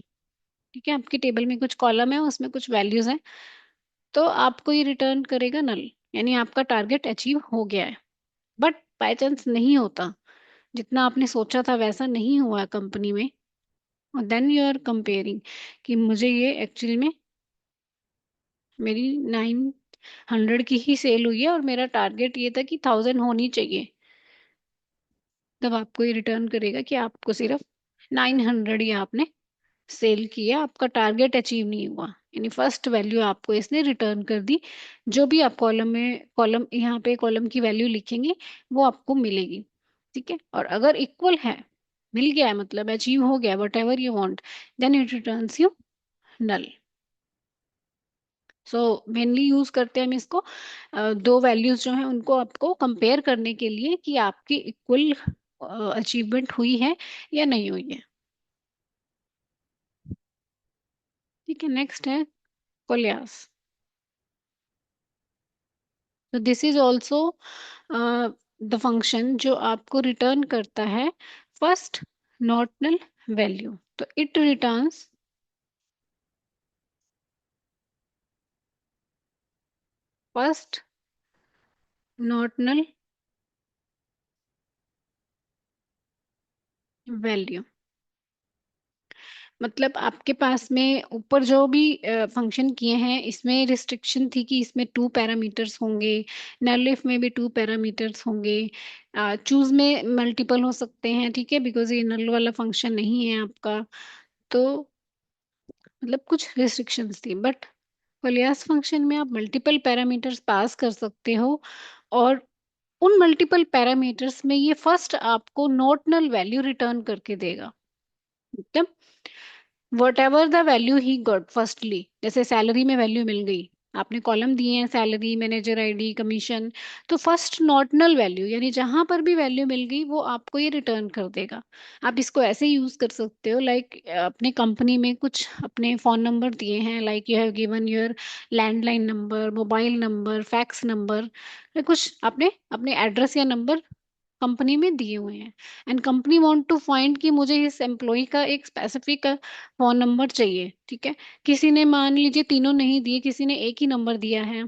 ठीक है। आपकी टेबल में कुछ कॉलम है उसमें कुछ वैल्यूज हैं, तो आपको ये रिटर्न करेगा नल, यानी आपका टारगेट अचीव हो गया है। बट बाय चांस नहीं होता, जितना आपने सोचा था वैसा नहीं हुआ कंपनी में, और देन यू आर कंपेयरिंग कि मुझे ये एक्चुअली में मेरी 900 की ही सेल हुई है और मेरा टारगेट ये था कि 1000 होनी चाहिए, तब आपको ये रिटर्न करेगा कि आपको सिर्फ 900 ही आपने सेल किया, आपका टारगेट अचीव नहीं हुआ। यानी फर्स्ट वैल्यू आपको इसने रिटर्न कर दी। जो भी आप कॉलम में, कॉलम यहाँ पे कॉलम की वैल्यू लिखेंगे वो आपको मिलेगी, ठीक है। और अगर इक्वल है, मिल गया है मतलब अचीव हो गया whatever you want, then it returns you null. So mainly use करते हैं हम इसको दो वैल्यूज जो हैं उनको आपको कंपेयर करने के लिए कि आपकी इक्वल अचीवमेंट हुई है या नहीं हुई है, ठीक है। नेक्स्ट है कोलियास। तो this is also the function जो आपको रिटर्न करता है फर्स्ट नॉर्टनल वैल्यू। तो इट रिटर्न्स फर्स्ट नॉर्टनल वैल्यू। मतलब आपके पास में ऊपर जो भी फंक्शन किए हैं इसमें रिस्ट्रिक्शन थी कि इसमें 2 पैरामीटर्स होंगे, नलिफ में भी 2 पैरामीटर्स होंगे, चूज में मल्टीपल हो सकते हैं, ठीक है, बिकॉज ये नल वाला फंक्शन नहीं है आपका। तो मतलब कुछ रिस्ट्रिक्शंस थी, बट कोलियास फंक्शन में आप मल्टीपल पैरामीटर्स पास कर सकते हो, और उन मल्टीपल पैरामीटर्स में ये फर्स्ट आपको नोटनल वैल्यू रिटर्न करके देगा। मतलब what ever the value he got firstly, जैसे सैलरी में वैल्यू मिल गई, आपने कॉलम दिए हैं सैलरी, मैनेजर आईडी, कमीशन, तो फर्स्ट नॉर्टनल वैल्यू यानी जहां पर भी वैल्यू मिल गई वो आपको ये रिटर्न कर देगा। आप इसको ऐसे यूज कर सकते हो, लाइक अपने कंपनी में कुछ अपने फोन नंबर दिए हैं, like you have given your landline number, mobile number, fax number, कुछ आपने अपने एड्रेस या नंबर कंपनी में दिए हुए हैं, and company want to find कि मुझे इस एम्प्लॉय का एक स्पेसिफिक फोन नंबर चाहिए, ठीक है। किसी ने मान लीजिए तीनों नहीं दिए, किसी ने एक ही नंबर दिया है,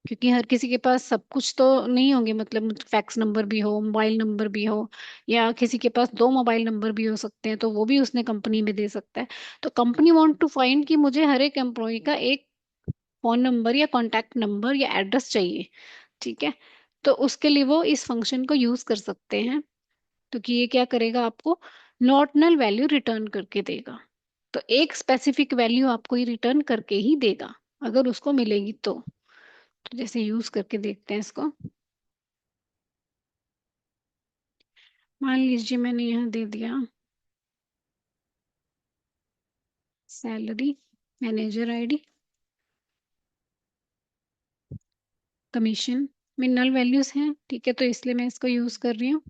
क्योंकि हर किसी के पास सब कुछ तो नहीं होंगे, मतलब फैक्स नंबर भी हो, मोबाइल नंबर भी हो, या किसी के पास दो मोबाइल नंबर भी हो सकते हैं, तो वो भी उसने कंपनी में दे सकता है। तो कंपनी वांट टू फाइंड कि मुझे हर एक एम्प्लॉय का एक फोन नंबर या कॉन्टैक्ट नंबर या एड्रेस चाहिए, ठीक है। तो उसके लिए वो इस फंक्शन को यूज कर सकते हैं, क्योंकि ये क्या करेगा, आपको नॉट नल वैल्यू रिटर्न करके देगा। तो एक स्पेसिफिक वैल्यू आपको ये रिटर्न करके ही देगा, अगर उसको मिलेगी तो जैसे यूज करके देखते हैं इसको। मान लीजिए मैंने यहाँ दे दिया सैलरी, मैनेजर आईडी, कमीशन, में नल वैल्यूज हैं, ठीक है, तो इसलिए मैं इसको यूज कर रही हूँ।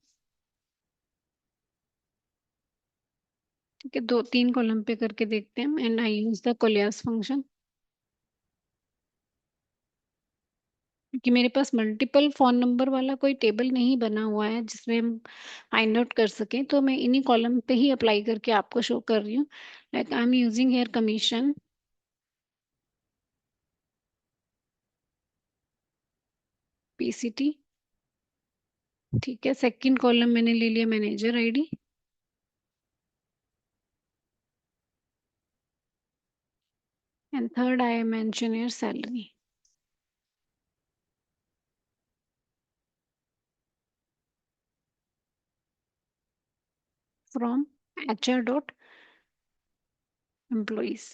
ठीक है, दो तीन कॉलम पे करके देखते हैं, and I use the coalesce function, क्योंकि मेरे पास मल्टीपल फोन नंबर वाला कोई टेबल नहीं बना हुआ है जिसमें हम फाइंड आउट कर सकें, तो मैं इन्हीं कॉलम पे ही अप्लाई करके आपको शो कर रही हूँ। Like I am using here commission, PCT, ठीक है। सेकंड कॉलम मैंने ले लिया manager ID, and third I mention here salary from HR dot employees.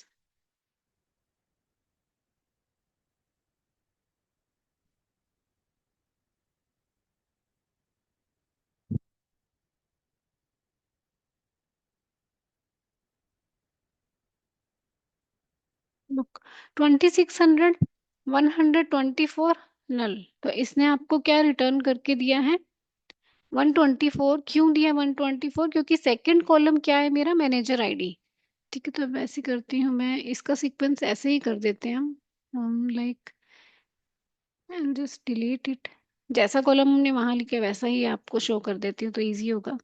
2600, 124 null, तो इसने आपको क्या रिटर्न करके दिया है, 124। क्यों दिया 124, क्योंकि सेकंड कॉलम क्या है मेरा, मैनेजर आईडी, ठीक है। तो अब ऐसे करती हूँ मैं, इसका सीक्वेंस ऐसे ही कर देते हैं हम, like and just delete it, जैसा कॉलम हमने वहां लिखा है वैसा ही आपको शो कर देती हूँ तो इजी होगा।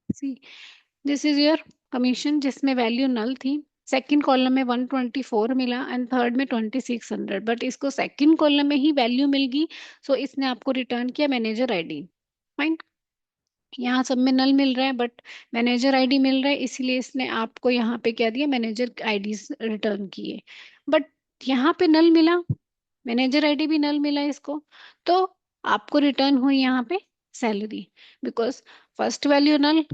सी, दिस इज योर कमीशन जिसमें वैल्यू नल थी, सेकंड कॉलम में 124 मिला, एंड थर्ड में 2600, बट इसको सेकंड कॉलम में ही वैल्यू मिल गई, सो इसने आपको रिटर्न किया मैनेजर आईडी। फाइन, यहाँ सब में नल मिल रहा है बट मैनेजर आईडी मिल रहा है, इसीलिए इसने आपको यहाँ पे क्या दिया, मैनेजर आईडी रिटर्न किए। बट यहाँ पे नल मिला, मैनेजर आईडी भी नल मिला इसको, तो आपको रिटर्न हुई यहाँ पे salary, because first value null,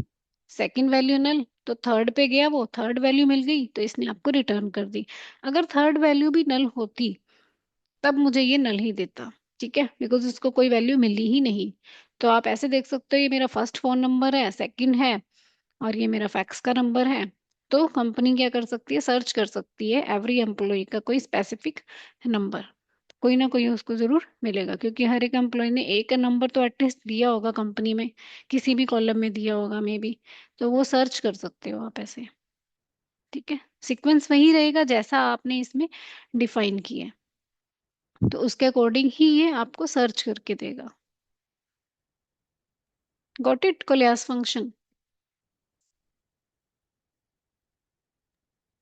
second value null, तो थर्ड पे गया, वो थर्ड वैल्यू मिल गई तो इसने आपको रिटर्न कर दी। अगर थर्ड वैल्यू भी नल होती तब मुझे ये नल ही देता, ठीक है, बिकॉज उसको कोई वैल्यू मिली ही नहीं। तो आप ऐसे देख सकते हो, ये मेरा फर्स्ट फोन नंबर है, सेकंड है, और ये मेरा फैक्स का नंबर है। तो कंपनी क्या कर सकती है, सर्च कर सकती है एवरी एम्प्लॉय का कोई स्पेसिफिक नंबर, कोई ना कोई उसको जरूर मिलेगा, क्योंकि हर एक एम्प्लॉय ने एक नंबर तो एटलीस्ट दिया होगा कंपनी में, किसी भी कॉलम में दिया होगा मे बी, तो वो सर्च कर सकते हो आप ऐसे, ठीक है। सीक्वेंस वही रहेगा जैसा आपने इसमें डिफाइन किया है, तो उसके अकॉर्डिंग ही ये आपको सर्च करके देगा। Got it, coalesce function,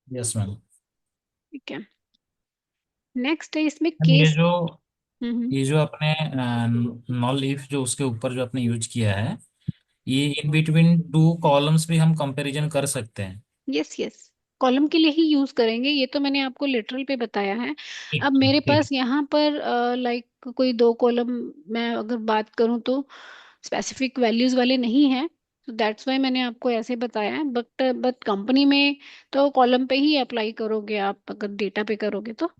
yes ma'am. ठीक है। नेक्स्ट है इसमें मैम केस। हम्म। ये जो आपने नॉल लीफ जो उसके ऊपर जो आपने यूज किया है, ये इन बिटवीन टू कॉलम्स भी हम कंपैरिजन कर सकते हैं। यस यस, कॉलम के लिए ही यूज करेंगे, ये तो मैंने आपको लिटरल पे बताया है। ठीक अब है, मेरे ठीक पास यहाँ पर लाइक कोई दो कॉलम, मैं अगर बात करूँ तो स्पेसिफिक वैल्यूज वाले नहीं है, तो दैट्स वाई मैंने आपको ऐसे बताया है, बट कंपनी में तो कॉलम पे ही अप्लाई करोगे आप, अगर डेटा पे करोगे तो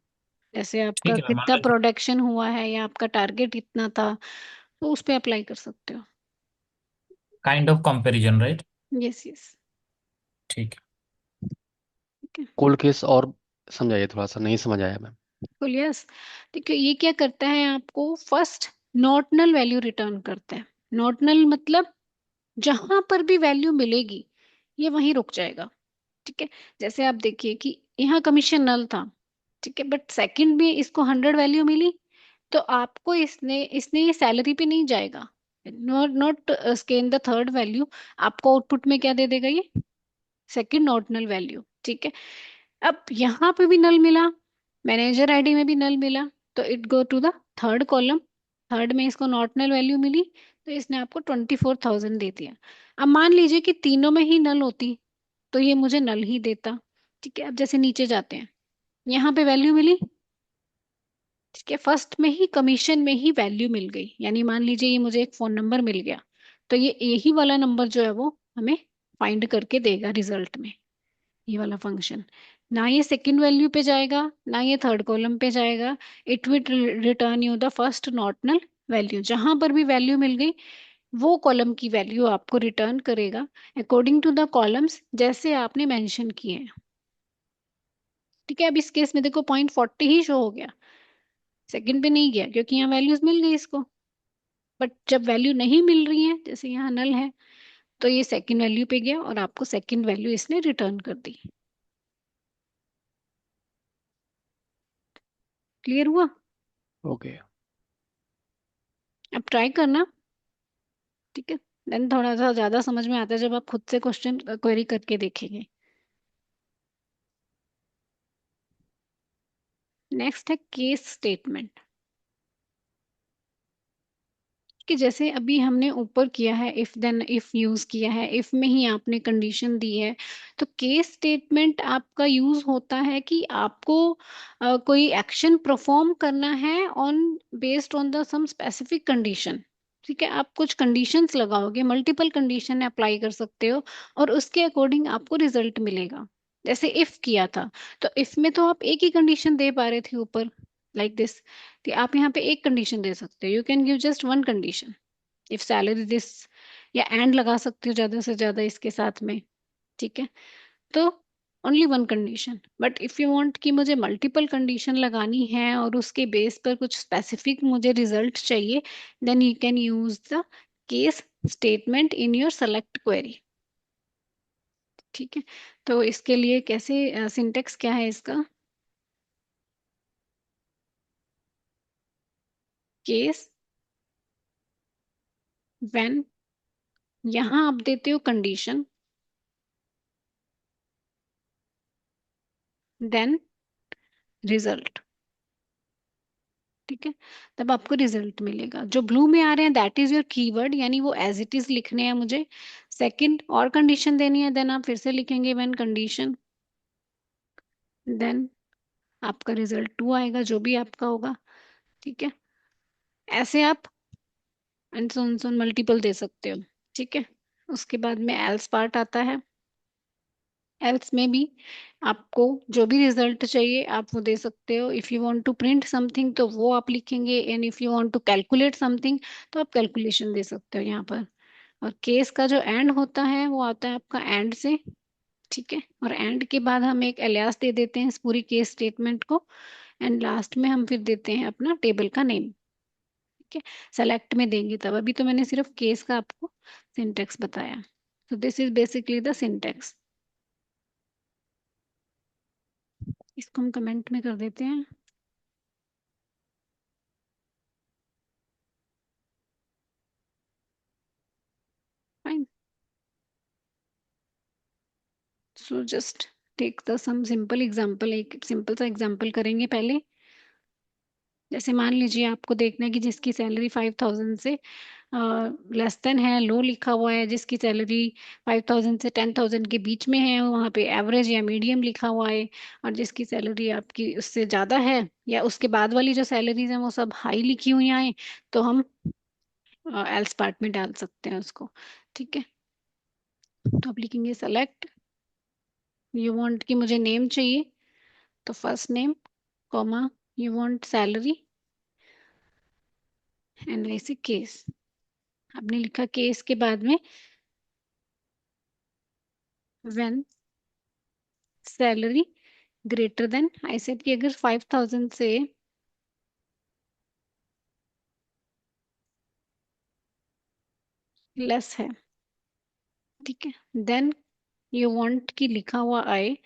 जैसे आपका ठीक है, मान कितना लीजिए। प्रोडक्शन हुआ है या आपका टारगेट इतना था, तो उस पे अप्लाई कर सकते हो। Kind of comparison, right? Yes yes. ठीक है। ठीक है। कोल्ड केस और समझाइए, थोड़ा सा नहीं समझ आया मैम। बिल्कुल यस। देखिए ये क्या करता है, आपको फर्स्ट नॉटनल वैल्यू रिटर्न करता है। नॉटनल मतलब जहां पर भी वैल्यू मिलेगी ये वहीं रुक जाएगा। ठीक है। जैसे आप देखिए कि यहाँ कमीशन नल था, ठीक है, बट सेकंड में इसको 100 वैल्यू मिली, तो आपको इसने इसने ये सैलरी पे नहीं जाएगा। Not not scan the third value. आपको आउटपुट में क्या दे देगा ये, सेकंड नॉटनल वैल्यू। ठीक है। अब यहाँ पे भी नल मिला, मैनेजर आईडी में भी नल मिला, तो it go to the third column. Third में इसको नॉटनल वैल्यू मिली, तो इसने आपको 24,000 दे दिया। अब मान लीजिए कि तीनों में ही नल होती, तो ये मुझे नल ही देता। ठीक है। अब जैसे नीचे जाते हैं, यहाँ पे वैल्यू मिली, ठीक है, फर्स्ट में ही कमीशन में ही वैल्यू मिल गई, यानी मान लीजिए ये मुझे एक फोन नंबर मिल गया, तो ये यही वाला नंबर जो है वो हमें फाइंड करके देगा रिजल्ट में, ये वाला फंक्शन। ना ये सेकंड वैल्यू पे जाएगा, ना ये थर्ड कॉलम पे जाएगा। It will return you the first not null value. जहां पर भी वैल्यू मिल गई वो कॉलम की वैल्यू आपको रिटर्न करेगा अकॉर्डिंग टू द कॉलम्स जैसे आपने मेंशन किए हैं। ठीक है। अब इस केस में देखो 0.40 ही शो हो गया, सेकंड पे नहीं गया, क्योंकि यहाँ वैल्यूज मिल गई इसको। बट जब वैल्यू नहीं मिल रही है, जैसे यहाँ नल है, तो ये सेकंड वैल्यू पे गया और आपको सेकंड वैल्यू इसने रिटर्न कर दी। क्लियर हुआ? ओके। अब ट्राई करना। ठीक है। देन थोड़ा सा ज्यादा समझ में आता है जब आप खुद से क्वेश्चन क्वेरी करके देखेंगे। नेक्स्ट है केस स्टेटमेंट। कि जैसे अभी हमने ऊपर किया है, इफ देन इफ यूज किया है, इफ में ही आपने कंडीशन दी है, तो केस स्टेटमेंट आपका यूज होता है कि आपको कोई एक्शन परफॉर्म करना है on based on the some specific condition. ठीक है। आप कुछ कंडीशंस लगाओगे, मल्टीपल कंडीशन अप्लाई कर सकते हो, और उसके अकॉर्डिंग आपको रिजल्ट मिलेगा। जैसे इफ किया था, तो इफ में तो आप एक ही कंडीशन दे पा रहे थे ऊपर, लाइक दिस, कि आप यहाँ पे एक कंडीशन दे सकते हो, you can give just one condition, if salary this, या एंड लगा सकते हो ज्यादा से ज्यादा इसके साथ में। ठीक है। तो only one condition. But if you want कि मुझे मल्टीपल कंडीशन लगानी है और उसके बेस पर कुछ स्पेसिफिक मुझे रिजल्ट चाहिए, then you can use the case statement in your select query. ठीक है। तो इसके लिए कैसे, सिंटेक्स क्या है इसका, केस व्हेन, यहां आप देते हो कंडीशन, देन रिजल्ट। ठीक है। तब आपको रिजल्ट मिलेगा। जो ब्लू में आ रहे हैं दैट इज योर कीवर्ड, यानी वो एज इट इज लिखने हैं मुझे। सेकंड और कंडीशन देनी है, देन आप फिर से लिखेंगे व्हेन कंडीशन, देन आपका रिजल्ट टू आएगा, जो भी आपका होगा। ठीक है। ऐसे आप एंड सो मल्टीपल दे सकते हो। ठीक है। उसके बाद में एल्स पार्ट आता है। एल्स में भी आपको जो भी रिजल्ट चाहिए आप वो दे सकते हो। If you want to print something तो वो आप लिखेंगे, and if you want to calculate something तो आप कैलकुलेशन दे सकते हो यहाँ पर। और केस का जो एंड होता है वो आता है आपका एंड से। ठीक है। और एंड के बाद हम एक एलियास दे देते हैं इस पूरी केस स्टेटमेंट को, एंड लास्ट में हम फिर देते हैं अपना टेबल का नेम। ठीक है। सेलेक्ट में देंगे तब, अभी तो मैंने सिर्फ केस का आपको सिंटेक्स बताया। तो this is basically the syntax. इसको हम कमेंट में कर देते हैं। Fine. So just take the some simple example, एक सिंपल सा एग्जांपल करेंगे पहले। जैसे मान लीजिए आपको देखना है कि जिसकी सैलरी 5,000 से लेस देन है, लो लिखा हुआ है, जिसकी सैलरी 5,000 से 10,000 के बीच में है वहाँ पे एवरेज या मीडियम लिखा हुआ है, और जिसकी सैलरी आपकी उससे ज़्यादा है या उसके बाद वाली जो सैलरीज हैं वो सब हाई लिखी हुई हैं, तो हम एल्स पार्ट में डाल सकते हैं उसको। ठीक है। तो आप लिखेंगे सेलेक्ट, यू वांट कि मुझे नेम चाहिए, तो first name comma you want salary and ऐसे केस, आपने लिखा केस के बाद में when salary greater then, I said कि अगर 5,000 से लेस है, ठीक है, देन यू वांट की लिखा हुआ आए,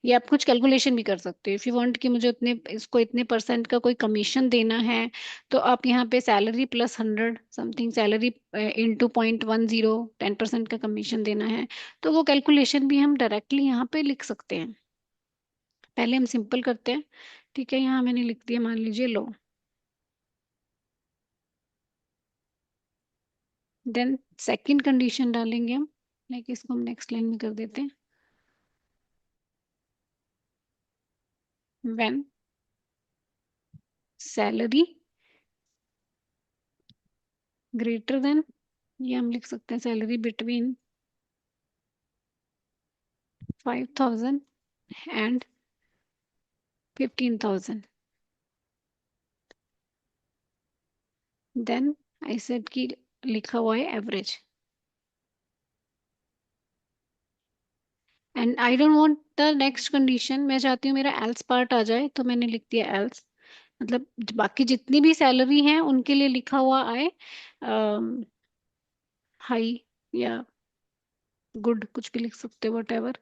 या आप कुछ कैलकुलेशन भी कर सकते हो। इफ यू वांट कि मुझे उतने, इसको इतने परसेंट का कोई कमीशन देना है, तो आप यहाँ पे salary plus 100 something, salary into 0.10, 10% का कमीशन देना है, तो वो कैलकुलेशन भी हम डायरेक्टली यहाँ पे लिख सकते हैं। पहले हम सिंपल करते हैं, ठीक है, यहाँ मैंने लिख दिया, मान लीजिए लो, देन सेकंड कंडीशन डालेंगे हम, लाइक इसको हम नेक्स्ट लाइन में कर देते हैं, व्हेन सैलरी ग्रेटर देन, ये हम लिख सकते हैं salary between 5,000 and 15,000, then I said कि लिखा हुआ है average, and I don't want the next condition, मैं चाहती हूँ मेरा एल्स पार्ट आ जाए, तो मैंने लिख दिया एल्स, मतलब बाकी जितनी भी सैलरी है उनके लिए लिखा हुआ आए हाई या गुड, कुछ भी लिख सकते हो वट एवर,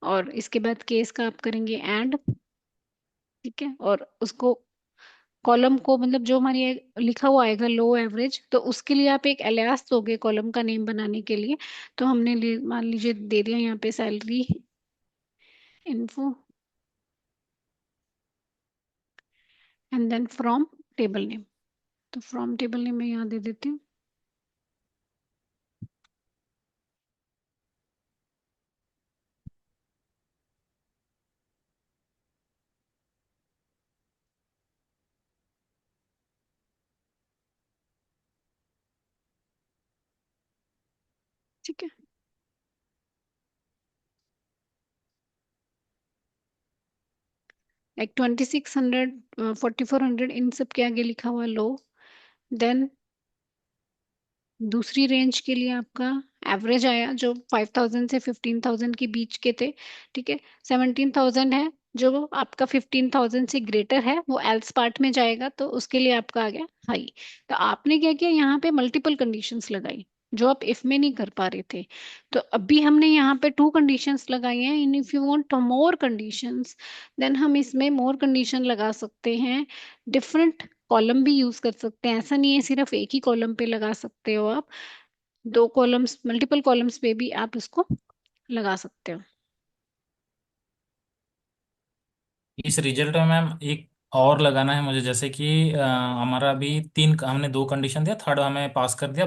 और इसके बाद केस का आप करेंगे एंड, ठीक है, और उसको कॉलम को, मतलब जो हमारी लिखा हुआ आएगा लो एवरेज, तो उसके लिए आप एक एलियास दोगे कॉलम का नेम बनाने के लिए, तो हमने मान लीजिए दे दिया यहाँ पे salary info and then from table name, तो फ्रॉम टेबल नेम मैं यहाँ दे देती हूँ, ठीक है। लाइक 2,600, 4,400, इन सब के आगे लिखा हुआ लो, देन दूसरी रेंज के लिए आपका एवरेज आया जो 5,000 से 15,000 के बीच के थे, ठीक है, 17,000 है, जो आपका 15,000 से ग्रेटर है वो एल्स पार्ट में जाएगा, तो उसके लिए आपका आ गया हाई। तो आपने क्या किया, यहाँ पे मल्टीपल कंडीशंस लगाई जो आप इफ में नहीं कर पा रहे थे, तो अभी हमने यहाँ पे 2 कंडीशंस लगाई हैं, इन if you want more conditions, then हम इसमें मोर कंडीशन लगा सकते हैं, डिफरेंट कॉलम भी यूज कर सकते हैं, ऐसा नहीं है सिर्फ एक ही कॉलम पे लगा सकते हो आप, 2 कॉलम्स, मल्टीपल कॉलम्स पे भी आप इसको लगा सकते हो। इस रिजल्ट में मैम एक और लगाना है मुझे, जैसे कि हमारा अभी तीन, हमने दो कंडीशन दिया, थर्ड हमें पास कर दिया,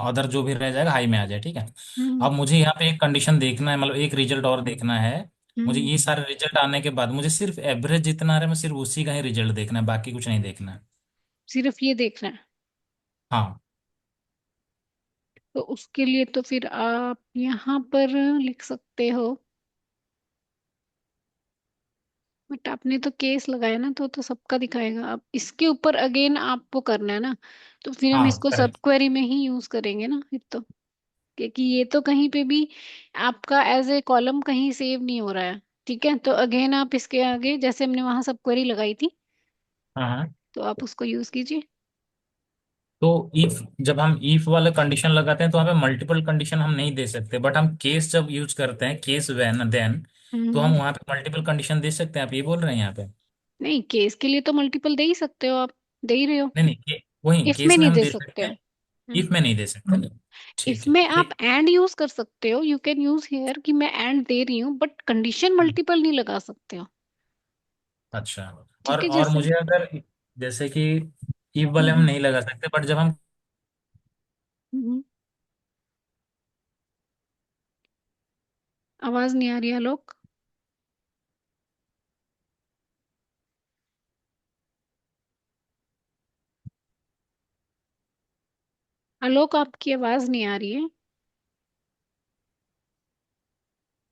अदर जो भी रह जाएगा हाई में आ जाए, ठीक है। हम्म। अब मुझे यहाँ पे एक कंडीशन देखना है, मतलब एक रिजल्ट और देखना है। मुझे हम्म। ये सारे रिजल्ट आने के बाद मुझे सिर्फ एवरेज जितना आ रहा है, मैं सिर्फ उसी का ही रिजल्ट देखना है, बाकी कुछ नहीं देखना है। सिर्फ ये देखना है, हाँ। तो उसके लिए तो फिर आप यहाँ पर लिख सकते हो, बट आपने तो केस लगाया ना, तो सबका दिखाएगा, अब इसके ऊपर अगेन आपको करना है ना, तो फिर हम हाँ इसको सब करेक्ट। क्वेरी में ही यूज करेंगे ना फिर तो, क्योंकि ये तो कहीं पे भी आपका एज ए कॉलम कहीं सेव नहीं हो रहा है, ठीक है, तो अगेन आप इसके आगे जैसे हमने वहां सब क्वेरी लगाई थी, हाँ हाँ। तो आप उसको यूज कीजिए। तो इफ, जब हम इफ वाला कंडीशन लगाते हैं तो वहाँ पे मल्टीपल कंडीशन हम नहीं दे सकते, बट हम केस जब यूज करते हैं, केस व्हेन देन, तो हम हम्म। वहाँ पे मल्टीपल कंडीशन दे सकते हैं, आप ये बोल रहे हैं यहाँ पे? नहीं, केस के लिए तो मल्टीपल दे ही सकते हो आप, दे ही रहे हो, नहीं नहीं, वही इफ में केस में नहीं हम दे दे सकते सकते हो। हैं, इफ में नहीं दे सकते। ठीक है इसमें आप ठीक। एंड यूज कर सकते हो, यू कैन यूज हेयर कि मैं एंड दे रही हूँ, बट कंडीशन मल्टीपल नहीं लगा सकते हो, अच्छा। ठीक है, और जैसे मुझे अगर, जैसे कि इफ वाले हम हम्म। नहीं लगा सकते, बट जब हम, हम्म। आवाज नहीं आ रही है लोग, आलोक आपकी आवाज नहीं आ रही है।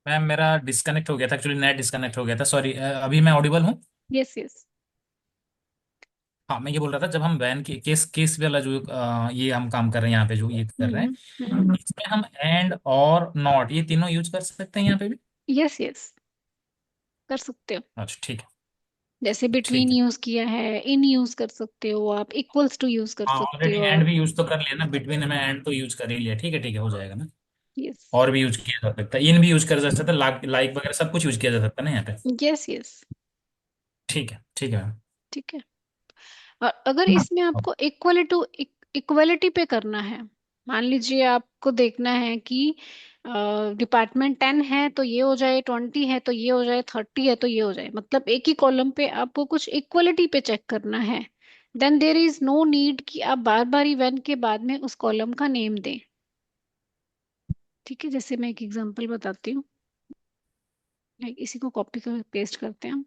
मैम मेरा डिस्कनेक्ट हो गया था एक्चुअली, नेट डिस्कनेक्ट हो गया था, सॉरी। अभी मैं ऑडिबल हूँ? Yes yes. हाँ, मैं ये बोल रहा था, जब हम वैन के केस केस वाला जो ये हम काम कर रहे हैं यहाँ पे, जो ये कर रहे हैं, इसमें हम एंड और नॉट ये तीनों यूज कर सकते हैं यहाँ पे भी। यस यस, कर सकते हो। अच्छा ठीक है। जैसे बिटवीन ठीक है। यूज किया है, इन यूज कर सकते हो आप, इक्वल्स टू यूज कर हाँ, सकते ऑलरेडी हो एंड आप। भी यूज तो कर लिया ना, बिटवीन में एंड तो यूज कर ही लिया, ठीक है ठीक है, हो जाएगा ना। यस और भी यूज किया जा सकता है, इन भी यूज किया जा सकता है, लाइक लाइक वगैरह सब कुछ यूज किया जा सकता है ना यहाँ पे। Yes yes. ठीक है ठीक है ठीक है। और अगर मैम। इसमें आपको इक्वलिटी पे करना है, मान लीजिए आपको देखना है कि डिपार्टमेंट 10 है तो ये हो जाए, 20 है तो ये हो जाए, 30 है तो ये हो जाए, मतलब एक ही कॉलम पे आपको कुछ इक्वलिटी पे चेक करना है, then there is no need कि आप बार बार इवेंट के बाद में उस कॉलम का नेम दें। ठीक है, जैसे मैं एक एग्जांपल बताती हूँ। लाइक इसी को कॉपी कर पेस्ट करते हैं हम।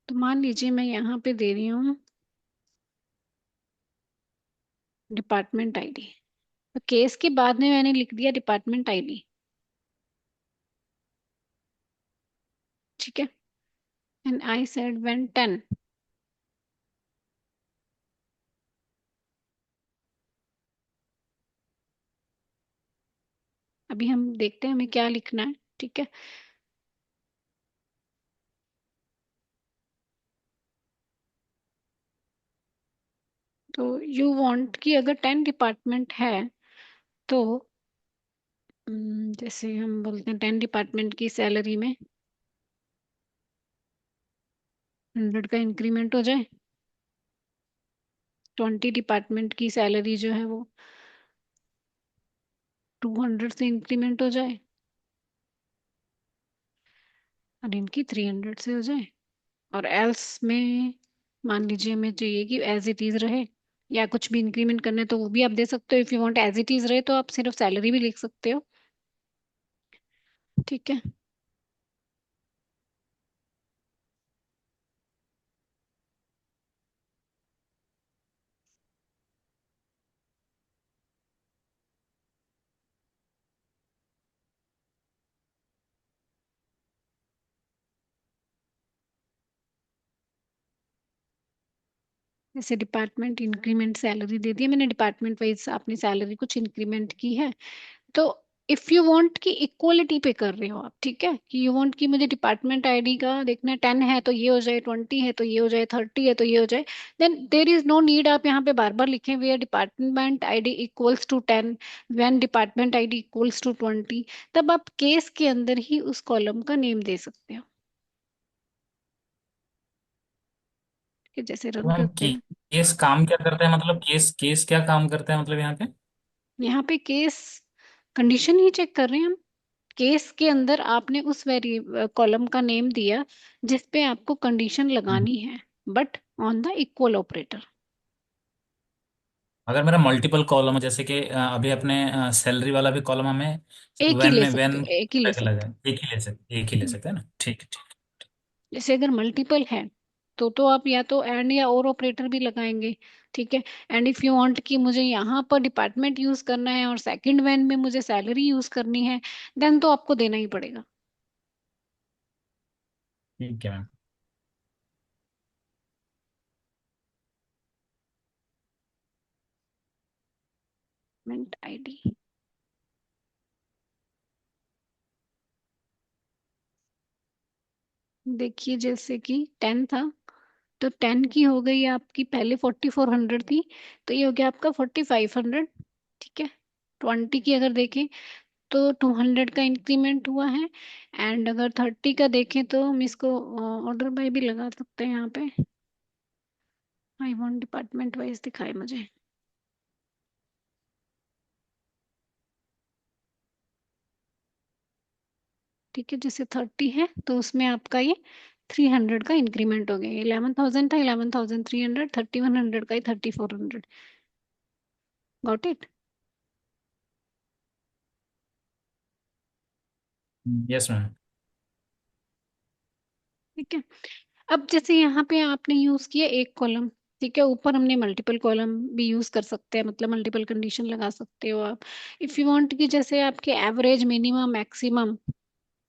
तो मान लीजिए मैं यहाँ पे दे रही हूँ डिपार्टमेंट आईडी, तो केस के बाद में मैंने लिख दिया डिपार्टमेंट आईडी। ठीक है, एंड आई सेड व्हेन 10। अभी हम देखते हैं हमें क्या लिखना है। ठीक है, तो यू वांट कि अगर 10 डिपार्टमेंट है तो जैसे हम बोलते हैं 10 डिपार्टमेंट की सैलरी में 100 का इंक्रीमेंट हो जाए, 20 डिपार्टमेंट की सैलरी जो है वो 200 से इंक्रीमेंट हो जाए, और इनकी 300 से हो जाए। और एल्स में मान लीजिए हमें चाहिए कि एज इट इज रहे, या कुछ भी इंक्रीमेंट करना है तो वो भी आप दे सकते हो। If you want as it is रहे तो आप सिर्फ सैलरी भी लिख सकते हो। ठीक है। जैसे डिपार्टमेंट इंक्रीमेंट सैलरी दे दी है मैंने, डिपार्टमेंट वाइज आपने सैलरी कुछ इंक्रीमेंट की है। तो इफ यू वांट कि इक्वलिटी पे कर रहे हो आप, ठीक है, कि यू वांट कि मुझे डिपार्टमेंट आईडी का देखना है, 10 है तो ये हो जाए, 20 है तो ये हो जाए, 30 है तो ये हो जाए, then there is no need आप यहाँ पे बार बार लिखें where department ID equals to 10, when department ID equals to 20। तब आप केस के अंदर ही उस कॉलम का नेम दे सकते हो। कि जैसे तो रन हम करते हैं। केस काम क्या करता है, मतलब केस केस क्या काम करता है मतलब यहाँ पे। यहाँ पे केस कंडीशन ही चेक कर रहे हैं हम। केस के अंदर आपने उस वेरी कॉलम का नेम दिया जिस पे आपको कंडीशन हम्म। लगानी है, but on the equal operator. अगर मेरा मल्टीपल कॉलम है, जैसे कि अभी अपने सैलरी वाला भी कॉलम हमें एक ही वैन ले में सकते वैन हो, एक ही ले अलग अलग सकते है, एक ही ले सकते, एक ही ले हो। सकते हैं ना, ठीक है ठीक। जैसे अगर मल्टीपल है तो आप या तो एंड या और ऑपरेटर भी लगाएंगे। ठीक है, एंड इफ यू वांट कि मुझे यहाँ पर डिपार्टमेंट यूज करना है और सेकंड वैन में मुझे सैलरी यूज करनी है, देन तो आपको देना ही पड़ेगा। ठीक है मैम। डिपार्टमेंट आईडी, देखिए जैसे कि 10 था तो 10 की हो गई आपकी, पहले 4400 थी तो ये हो गया आपका 4500। ठीक है, 20 की अगर देखें तो 200 का इंक्रीमेंट हुआ है। एंड अगर 30 का देखें तो हम इसको ऑर्डर बाय भी लगा सकते हैं यहाँ पे। आई वांट डिपार्टमेंट वाइज दिखाए मुझे। ठीक है, जैसे 30 है तो उसमें आपका ये 300 का इंक्रीमेंट हो गया, 11,000 था, 11,300, 3100 का ही 3400। Got it. Yes ma'am. ठीक है, अब जैसे यहाँ पे आपने यूज किया एक कॉलम, ठीक है। ऊपर हमने मल्टीपल कॉलम भी यूज कर सकते हैं, मतलब मल्टीपल कंडीशन लगा सकते हो आप। इफ यू वांट कि जैसे आपके एवरेज, मिनिमम, मैक्सिमम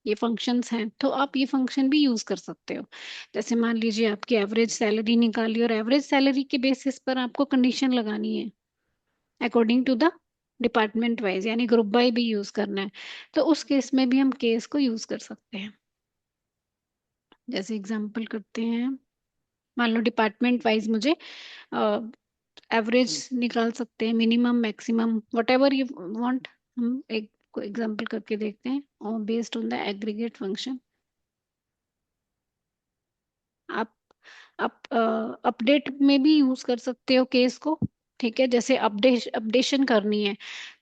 ये फंक्शंस हैं, तो आप ये फंक्शन भी यूज कर सकते हो। जैसे मान लीजिए आपकी एवरेज सैलरी निकाली, और एवरेज सैलरी के बेसिस पर आपको कंडीशन लगानी है according to the department wise, यानी ग्रुप बाय भी यूज करना है। तो उस केस में भी हम केस को यूज कर सकते हैं। जैसे एग्जांपल करते हैं, मान लो डिपार्टमेंट वाइज मुझे एवरेज निकाल सकते हैं, minimum, maximum, what ever you want. हम एक को एग्जांपल करके देखते हैं, और based on the aggregate function आप अपडेट में भी यूज कर सकते हो केस को। ठीक है, जैसे अपडेशन करनी है,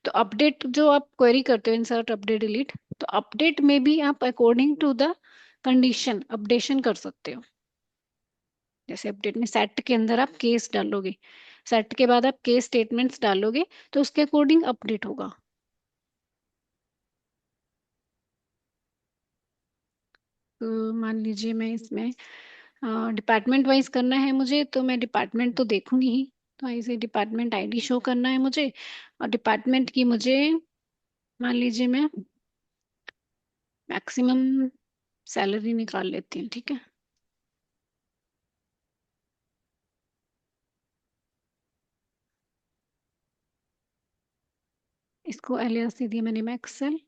तो अपडेट जो आप क्वेरी करते हो, इंसर्ट, अपडेट, डिलीट, तो अपडेट में भी आप according to the condition updation कर सकते हो। जैसे अपडेट में सेट के अंदर आप केस डालोगे, सेट के बाद आप केस स्टेटमेंट्स डालोगे, तो उसके अकॉर्डिंग अपडेट होगा। तो मान लीजिए मैं इसमें डिपार्टमेंट वाइज करना है मुझे, तो मैं डिपार्टमेंट तो देखूंगी ही। तो ऐसे डिपार्टमेंट आईडी शो करना है मुझे, और डिपार्टमेंट की मुझे, मान लीजिए मैं मैक्सिमम सैलरी निकाल लेती हूँ। ठीक है, इसको एलियास दे दिया मैंने मैक्सेल,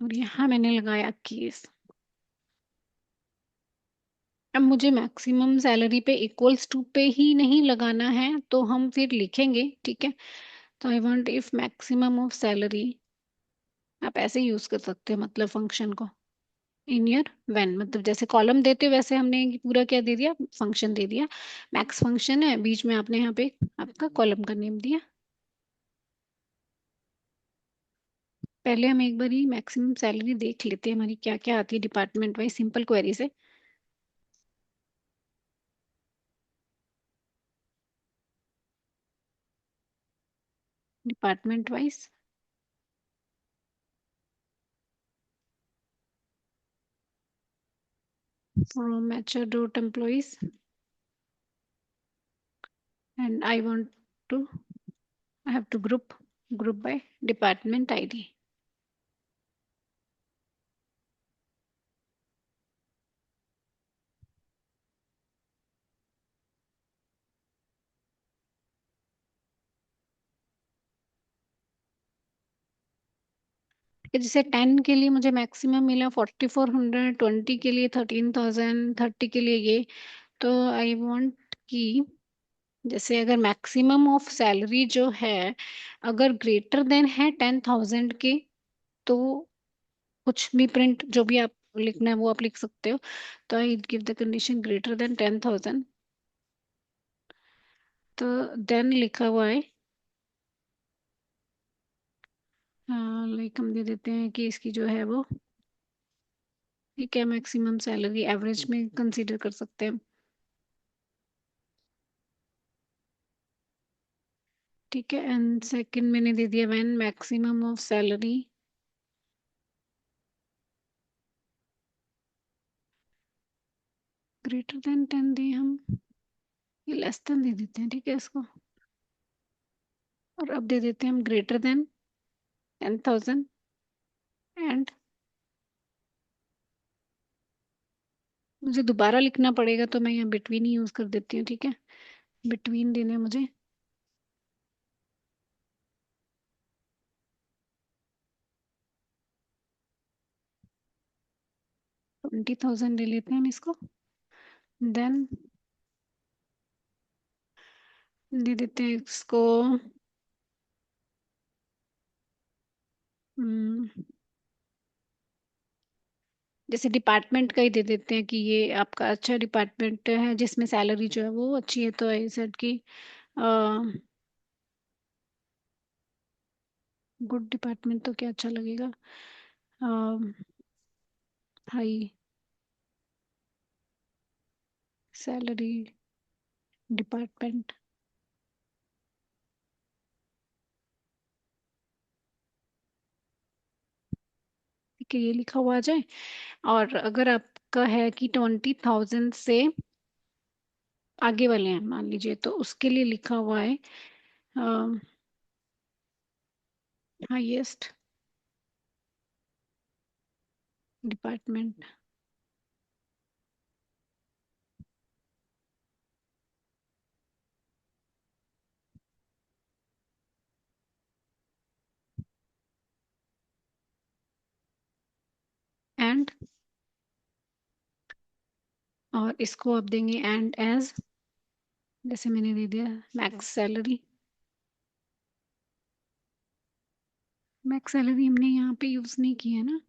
और यहाँ मैंने लगाया केस। अब मुझे मैक्सिमम सैलरी पे इक्वल्स टू पे ही नहीं लगाना है, तो हम फिर लिखेंगे। ठीक है, तो I want if maximum of salary, आप ऐसे यूज कर सकते हो, मतलब फंक्शन को इन ईयर व्हेन, मतलब जैसे कॉलम देते हो वैसे हमने पूरा क्या दे दिया, फंक्शन दे दिया। मैक्स फंक्शन है, बीच में आपने यहाँ पे आपका कॉलम का नेम दिया। पहले हम एक बार ही मैक्सिमम सैलरी देख लेते हैं हमारी क्या क्या आती है डिपार्टमेंट वाइज, सिंपल क्वेरी से। Department wise from matcher dot employees, and I want to, I have to group by department ID. जैसे 10 के लिए मुझे मैक्सिमम मिला 4400, 20 के लिए 13,000, 30 के लिए ये। तो आई वांट कि जैसे अगर मैक्सिमम ऑफ सैलरी जो है अगर ग्रेटर देन है 10,000 के, तो कुछ भी प्रिंट जो भी आप लिखना है वो आप लिख सकते हो। तो I give the condition greater than 10,000, तो देन लिखा हुआ है, लाइक हम दे देते हैं कि इसकी जो है वो, ठीक है, मैक्सिमम सैलरी एवरेज में कंसीडर कर सकते हैं। ठीक है, एंड सेकंड मैंने दे दिया when maximum of salary greater then 10 दें हम, ये लेस देन दे देते हैं। ठीक है इसको, और अब दे देते हैं हम ग्रेटर देन 10,000, एंड मुझे दोबारा लिखना पड़ेगा तो मैं यहाँ बिटवीन ही यूज कर देती हूँ। ठीक है, बिटवीन देने हैं मुझे, 20,000 ले लेते हैं हम इसको। देन दे देते हैं इसको, हम्म, जैसे डिपार्टमेंट का ही दे देते हैं कि ये आपका अच्छा डिपार्टमेंट है जिसमें सैलरी जो है वो अच्छी है। तो आई सेड की गुड डिपार्टमेंट तो क्या अच्छा लगेगा, हाई सैलरी डिपार्टमेंट। ठीक है, ये लिखा हुआ आ जाए। और अगर आप का है कि 20,000 से आगे वाले हैं मान लीजिए, तो उसके लिए लिखा हुआ है हाईएस्ट डिपार्टमेंट एंड, और इसको आप देंगे एंड एज, जैसे मैंने दे दिया मैक्स सैलरी। मैक्स सैलरी हमने यहाँ पे यूज नहीं की है ना,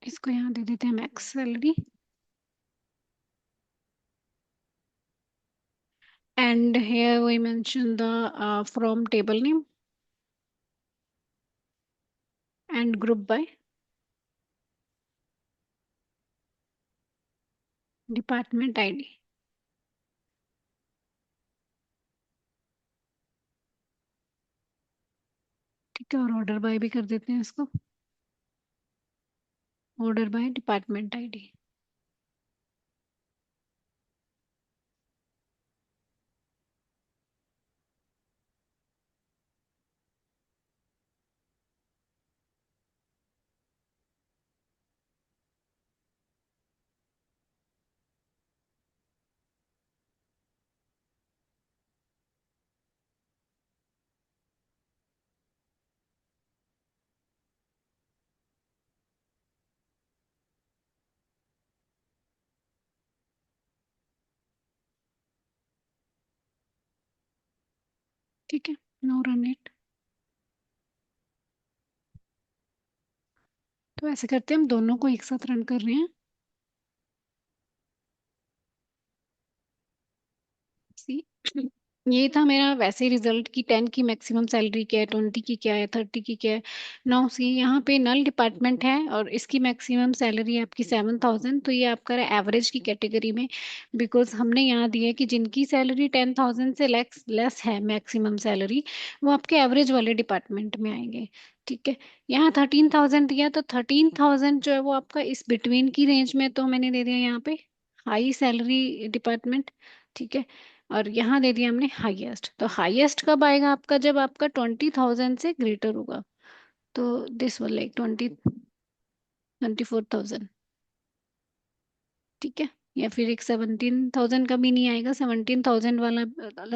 इसको यहाँ दे देते हैं max salary. And here we mention the from table name and group by department ID। ठीक है, और ऑर्डर बाय भी कर देते हैं इसको, ऑर्डर बाय डिपार्टमेंट आईडी। ठीक है, नो रन इट। तो ऐसे करते हैं, हम दोनों को एक साथ रन कर रहे हैं। सी, ये था मेरा वैसे रिजल्ट की 10 की मैक्सिमम सैलरी क्या है, 20 की क्या है, 30 की क्या है। नाउ सी, यहाँ पे नल डिपार्टमेंट है और इसकी मैक्सिमम सैलरी है आपकी 7,000, तो ये आपका एवरेज की कैटेगरी में, बिकॉज हमने यहाँ दिया है कि जिनकी सैलरी 10,000 से लेस लेस है मैक्सिमम सैलरी, वो आपके एवरेज वाले डिपार्टमेंट में आएंगे। ठीक है, यहाँ 13,000 दिया, तो 13,000 जो है वो आपका इस बिटवीन की रेंज में, तो मैंने दे दिया यहाँ पे हाई सैलरी डिपार्टमेंट। ठीक है, और यहाँ दे दिया हमने हाईएस्ट। तो हाईएस्ट कब आएगा आपका, जब आपका 20,000 से ग्रेटर होगा, तो दिस वाला लाइक 24,000। ठीक है, या फिर एक 17,000 का भी नहीं आएगा, 17,000 वाला।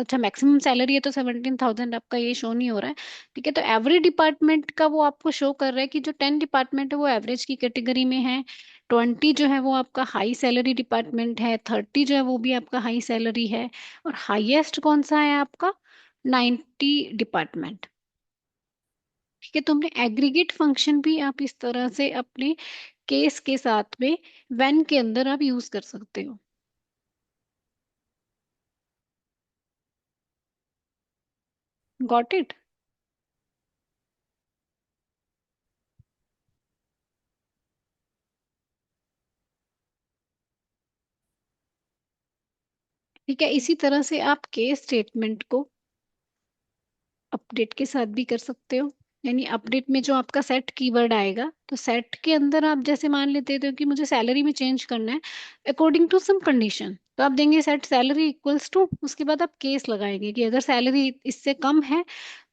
अच्छा, मैक्सिमम सैलरी है तो 17,000 आपका ये शो नहीं हो रहा है। ठीक है, तो एवरेज डिपार्टमेंट का वो आपको शो कर रहा है कि जो 10 डिपार्टमेंट है वो एवरेज की कैटेगरी में है, 20 जो है वो आपका हाई सैलरी डिपार्टमेंट है, 30 जो है वो भी आपका हाई सैलरी है, और हाईएस्ट कौन सा है आपका, 90 डिपार्टमेंट। ठीक है, तो हमने एग्रीगेट फंक्शन भी आप इस तरह से अपने केस के साथ में व्हेन के अंदर आप यूज कर सकते हो। Got it. ठीक है, इसी तरह से आप केस स्टेटमेंट को अपडेट के साथ भी कर सकते हो। यानी अपडेट में जो आपका सेट कीवर्ड आएगा, तो सेट के अंदर आप जैसे मान लेते हो कि मुझे सैलरी में चेंज करना है अकॉर्डिंग टू सम कंडीशन, तो आप देंगे सेट सैलरी इक्वल्स टू, उसके बाद आप केस लगाएंगे कि अगर सैलरी इससे कम है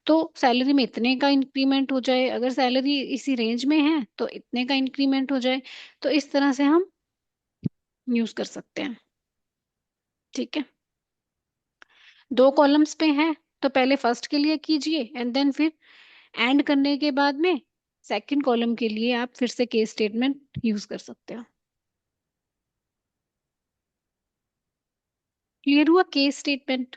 तो सैलरी में इतने का इंक्रीमेंट हो जाए, अगर सैलरी इसी रेंज में है तो इतने का इंक्रीमेंट हो जाए। तो इस तरह से हम यूज कर सकते हैं। ठीक है, दो कॉलम्स पे हैं, तो पहले फर्स्ट के लिए कीजिए एंड देन फिर एंड करने के बाद में सेकंड कॉलम के लिए आप फिर से केस स्टेटमेंट यूज कर सकते हो। क्लियर हुआ केस स्टेटमेंट।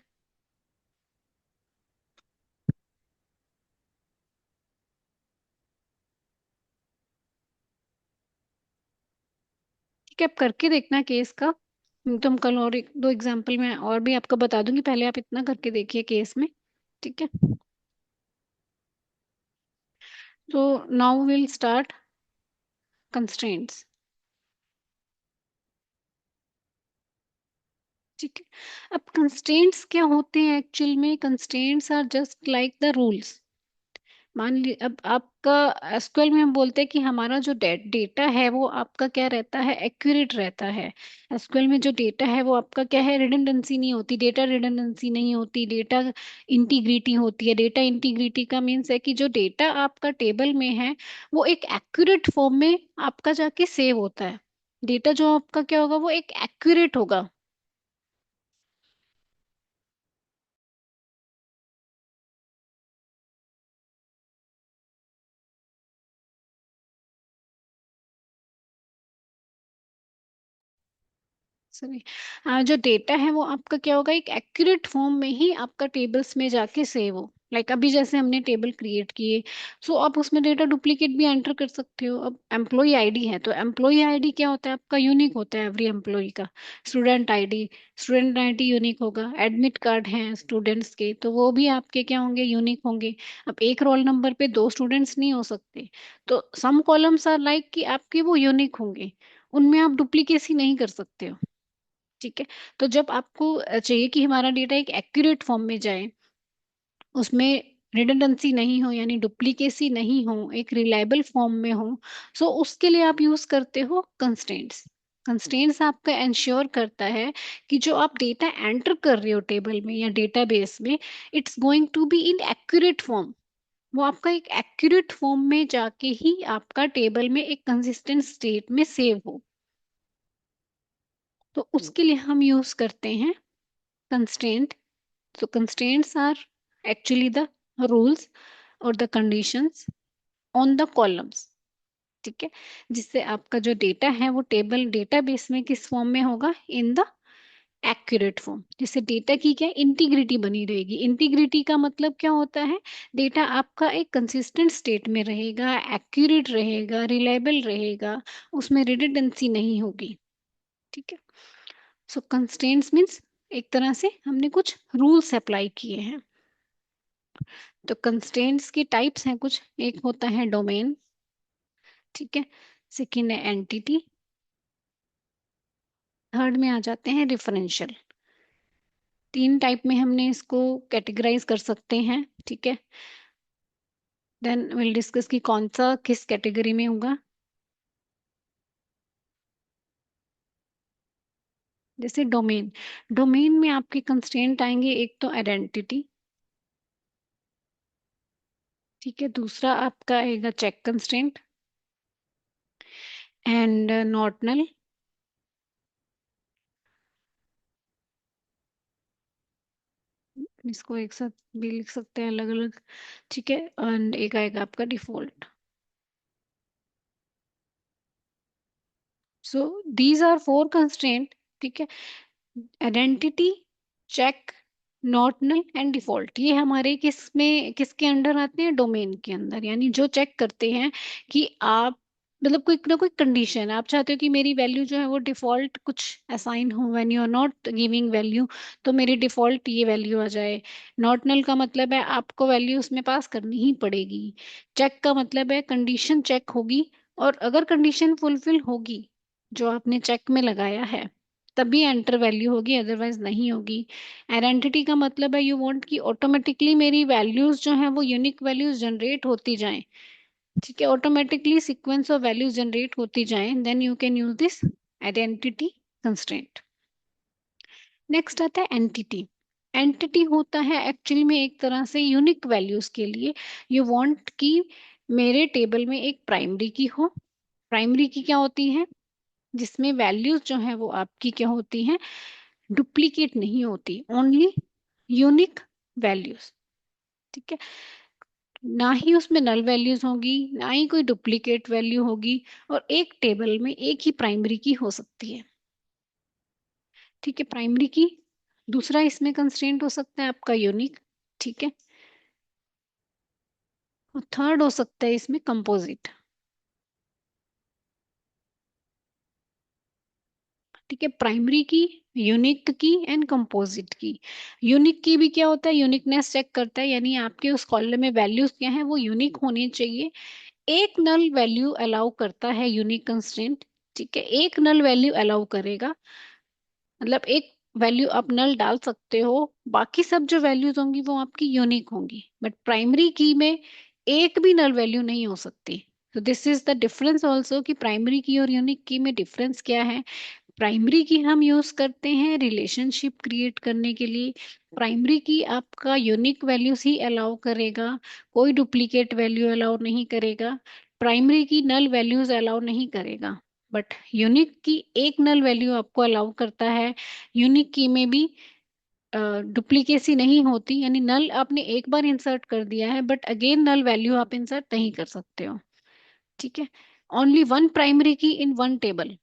ठीक है, आप करके देखना केस का, तो हम कल और एक दो एग्जांपल में और भी आपको बता दूंगी, पहले आप इतना करके देखिए केस में। ठीक है, तो नाउ विल स्टार्ट कंस्ट्रेंट्स। ठीक है, अब कंस्ट्रेंट्स क्या होते हैं, एक्चुअल में constraints are just like the rules. मान ली अब आपका एसक्यूएल में हम बोलते हैं कि हमारा जो डेटा है वो आपका क्या रहता है, एक्यूरेट रहता है। एसक्यूएल में जो डेटा है वो आपका क्या है, रिडंडेंसी नहीं होती, डेटा रिडंडेंसी नहीं होती, डेटा इंटीग्रिटी होती है। डेटा इंटीग्रिटी का मीन्स है कि जो डेटा आपका टेबल में है वो एक एक्यूरेट फॉर्म में आपका जाके सेव होता है। डेटा जो आपका क्या होगा, वो एक एक्यूरेट होगा। सॉरी, जो डेटा है वो आपका क्या होगा, एक एक्यूरेट फॉर्म में ही आपका टेबल्स में जाके सेव हो। अभी जैसे हमने टेबल क्रिएट किए, सो आप उसमें डेटा डुप्लीकेट भी एंटर कर सकते हो। अब एम्प्लॉय आईडी है तो एम्प्लॉय आईडी क्या होता है आपका, यूनिक होता है एवरी एम्प्लॉय का। स्टूडेंट आईडी यूनिक होगा। एडमिट कार्ड हैं स्टूडेंट्स के तो वो भी आपके क्या होंगे, यूनिक होंगे। अब एक रोल नंबर पे दो स्टूडेंट्स नहीं हो सकते, तो सम कॉलम्स आर लाइक कि आपके वो यूनिक होंगे, उनमें आप डुप्लीकेसी नहीं कर सकते हो। ठीक है। तो जब आपको चाहिए कि हमारा डेटा एक एक्यूरेट फॉर्म में जाए, उसमें रिडंडेंसी नहीं हो यानी डुप्लीकेसी नहीं हो, एक रिलायबल फॉर्म में हो, सो उसके लिए आप यूज करते हो कंस्ट्रेंट्स। कंस्ट्रेंट्स आपका इंश्योर करता है कि जो आप डेटा एंटर कर रहे हो टेबल में या डेटाबेस में, it's going to be in accurate form. वो आपका एक एक्यूरेट फॉर्म में जाके ही आपका टेबल में एक कंसिस्टेंट स्टेट में सेव हो। तो उसके लिए हम यूज करते हैं constraint. So constraints are actually the rules or the conditions on the columns। ठीक है, जिससे आपका जो डेटा है वो टेबल डेटाबेस में किस फॉर्म में होगा, इन द एक्यूरेट फॉर्म। जिससे डेटा की क्या इंटीग्रिटी बनी रहेगी। इंटीग्रिटी का मतलब क्या होता है, डेटा आपका एक कंसिस्टेंट स्टेट में रहेगा, एक्यूरेट रहेगा, रिलायबल रहेगा, उसमें रिडंडेंसी नहीं होगी। ठीक है। सो कंस्ट्रेंट्स मीन्स एक तरह से हमने कुछ रूल्स अप्लाई किए हैं। तो कंस्ट्रेंट्स की टाइप्स हैं कुछ, एक होता है डोमेन, ठीक है, सेकेंड है एंटिटी, थर्ड में आ जाते हैं रेफरेंशियल। तीन टाइप में हमने इसको कैटेगराइज कर सकते हैं। ठीक है, देन विल डिस्कस कि कौन सा किस कैटेगरी में होगा। जैसे डोमेन, डोमेन में आपके कंस्ट्रेंट आएंगे, एक तो आइडेंटिटी, ठीक है, दूसरा आपका आएगा check constraint and not null, इसको एक साथ भी लिख सकते हैं अलग अलग। ठीक है, एंड एक आएगा आपका default. So these are four constraint. ठीक है, identity, check, not null and default, ये हमारे किस में किसके अंडर आते हैं, डोमेन के अंदर। यानी जो चेक करते हैं कि आप कोई ना कोई कंडीशन आप चाहते हो कि मेरी वैल्यू जो है वो डिफॉल्ट कुछ असाइन हो, when you are not giving value तो मेरी डिफॉल्ट ये वैल्यू आ जाए। नॉट नल का मतलब है आपको वैल्यू उसमें पास करनी ही पड़ेगी। चेक का मतलब है कंडीशन चेक होगी, और अगर कंडीशन फुलफिल होगी जो आपने चेक में लगाया है तभी एंटर वैल्यू होगी, अदरवाइज नहीं होगी। आइडेंटिटी का मतलब है यू वांट कि ऑटोमेटिकली मेरी वैल्यूज जो हैं वो यूनिक वैल्यूज जनरेट होती जाएं। ठीक है, automatically sequence of values generate होती जाएं, then you can use this identity constraint. Next आता है एंटिटी। एंटिटी होता है एक्चुअली में एक तरह से यूनिक वैल्यूज के लिए। यू वांट कि मेरे टेबल में एक प्राइमरी की हो। प्राइमरी की क्या होती है, जिसमें वैल्यूज जो है वो आपकी क्या होती हैं, डुप्लीकेट नहीं होती, ओनली यूनिक वैल्यूज। ठीक है, ना ही उसमें नल वैल्यूज होगी, ना ही कोई डुप्लीकेट वैल्यू होगी, और एक टेबल में एक ही प्राइमरी की हो सकती है। ठीक है, प्राइमरी की। दूसरा इसमें कंस्ट्रेंट हो सकता है आपका यूनिक। ठीक है, और थर्ड हो सकता है इसमें कंपोजिट। ठीक है, प्राइमरी की, यूनिक की एंड कंपोजिट की। यूनिक की भी क्या होता है, यूनिकनेस चेक करता है, यानी आपके उस कॉलम में वैल्यूज क्या है वो यूनिक होनी चाहिए। एक नल वैल्यू अलाउ करता है यूनिक कंस्ट्रेंट। ठीक है, एक नल वैल्यू अलाउ करेगा, मतलब एक वैल्यू आप नल डाल सकते हो, बाकी सब जो वैल्यूज होंगी वो आपकी यूनिक होंगी। बट प्राइमरी की में एक भी नल वैल्यू नहीं हो सकती। तो this is the difference also, कि प्राइमरी की और यूनिक की में डिफरेंस क्या है। प्राइमरी की हम यूज करते हैं रिलेशनशिप क्रिएट करने के लिए। प्राइमरी की आपका यूनिक वैल्यूज ही अलाउ करेगा, कोई डुप्लीकेट वैल्यू अलाउ नहीं करेगा। प्राइमरी की नल वैल्यूज अलाउ नहीं करेगा, बट यूनिक की एक नल वैल्यू आपको अलाउ करता है। यूनिक की में भी डुप्लीकेसी नहीं होती, यानी नल आपने एक बार इंसर्ट कर दिया है बट अगेन नल वैल्यू आप इंसर्ट नहीं कर सकते हो। ठीक है। ओनली वन प्राइमरी की इन वन टेबल।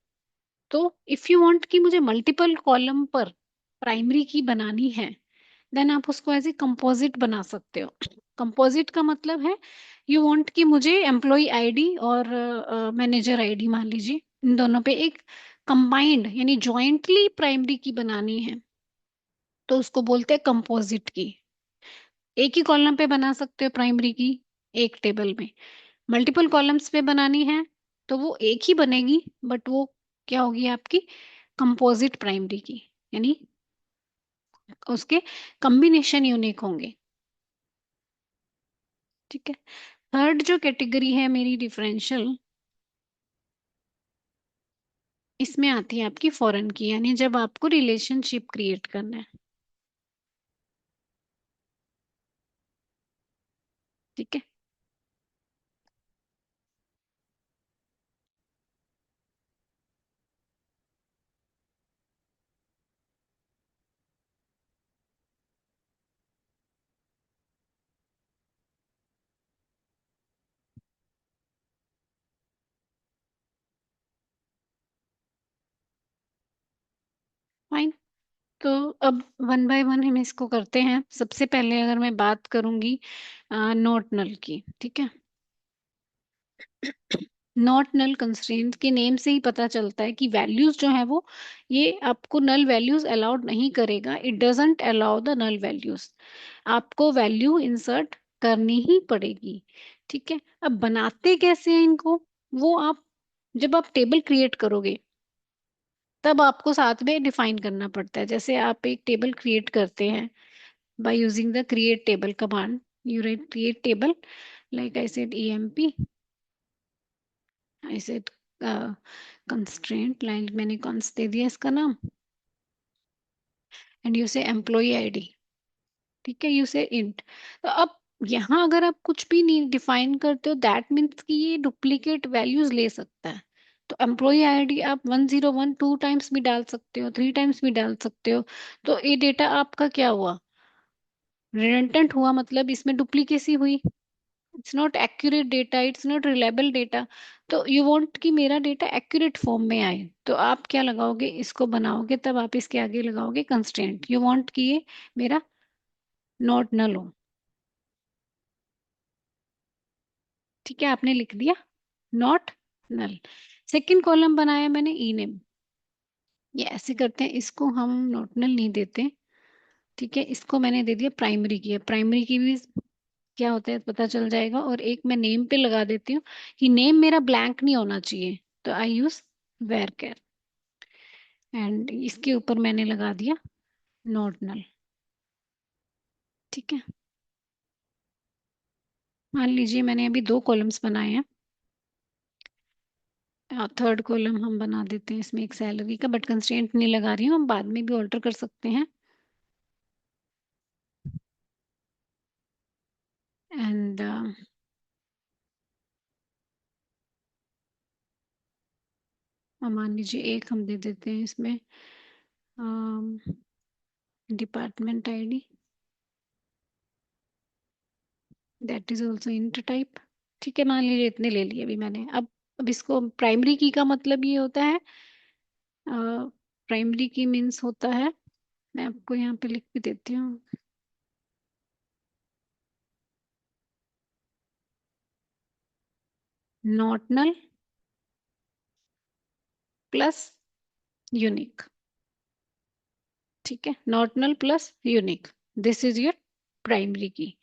तो इफ यू वांट कि मुझे मल्टीपल कॉलम पर प्राइमरी की बनानी है, देन आप उसको एज ए कंपोजिट बना सकते हो। कंपोजिट का मतलब है, यू वांट कि मुझे एम्प्लॉय आईडी और मैनेजर आईडी मान लीजिए, इन दोनों पे एक कंबाइंड यानी जॉइंटली प्राइमरी की बनानी है, तो उसको बोलते हैं कंपोजिट की। एक ही कॉलम पे बना सकते हो प्राइमरी की, एक टेबल में। मल्टीपल कॉलम्स पे बनानी है तो वो एक ही बनेगी, बट वो क्या होगी आपकी, कंपोजिट प्राइमरी की, यानी उसके कॉम्बिनेशन यूनिक होंगे। ठीक है। थर्ड जो कैटेगरी है मेरी डिफरेंशियल, इसमें आती है आपकी फॉरेन की, यानी जब आपको रिलेशनशिप क्रिएट करना है। ठीक है। फाइन। तो अब वन बाय वन हम इसको करते हैं। सबसे पहले अगर मैं बात करूंगी नॉट नल की, ठीक है। नॉट नल कंस्ट्रेंट के नेम से ही पता चलता है कि वैल्यूज जो है वो, ये आपको नल वैल्यूज अलाउड नहीं करेगा। It doesn't allow the null values. आपको वैल्यू इंसर्ट करनी ही पड़ेगी। ठीक है। अब बनाते कैसे हैं इनको, वो आप जब आप टेबल क्रिएट करोगे तब आपको साथ में डिफाइन करना पड़ता है। जैसे आप एक टेबल क्रिएट करते हैं by using the create table command. You right create table, like I said emp, I said constraint line, मैंने कॉन्स दे दिया इसका नाम, एंड यू से एम्प्लॉय आईडी। ठीक है। यू से इंट। तो अब यहाँ अगर आप कुछ भी नहीं डिफाइन करते हो, दैट मीन्स कि ये डुप्लीकेट वैल्यूज ले सकता है। तो एम्प्लॉय आईडी आप 101 टू टाइम्स भी डाल सकते हो, थ्री टाइम्स भी डाल सकते हो। तो ये डेटा आपका क्या हुआ, रिडंडेंट हुआ, मतलब इसमें डुप्लीकेसी हुई। It's not accurate data, it's not reliable data. तो यू वांट कि मेरा डेटा एक्यूरेट फॉर्म में आए, तो आप क्या लगाओगे, इसको बनाओगे तब आप इसके आगे लगाओगे कंस्ट्रेंट। यू वांट कि ये मेरा नॉट नल हो। ठीक है, आपने लिख दिया नॉट नल। सेकंड कॉलम बनाया मैंने ई नेम। ये ऐसे करते हैं, इसको हम नॉट नल नहीं देते। ठीक है, इसको मैंने दे दिया प्राइमरी की। प्राइमरी की भी क्या होता है पता चल जाएगा। और एक मैं नेम पे लगा देती हूँ कि नेम मेरा ब्लैंक नहीं होना चाहिए, तो आई यूज वेर कैर, एंड इसके ऊपर मैंने लगा दिया नॉट नल। ठीक है। मान लीजिए मैंने अभी दो कॉलम्स बनाए हैं, थर्ड कॉलम हम बना देते हैं इसमें एक सैलरी का, बट कंस्ट्रेंट नहीं लगा रही हूँ, हम बाद में भी ऑल्टर कर सकते हैं। एंड मान लीजिए एक हम दे देते हैं इसमें department ID, that is also int type. ठीक है, मान लीजिए इतने ले लिए अभी मैंने। अब इसको प्राइमरी की का मतलब ये होता है, प्राइमरी की मीन्स होता है, मैं आपको यहाँ पे लिख के देती हूँ, नॉट नल प्लस यूनिक। ठीक है, not null plus unique, this is your primary key.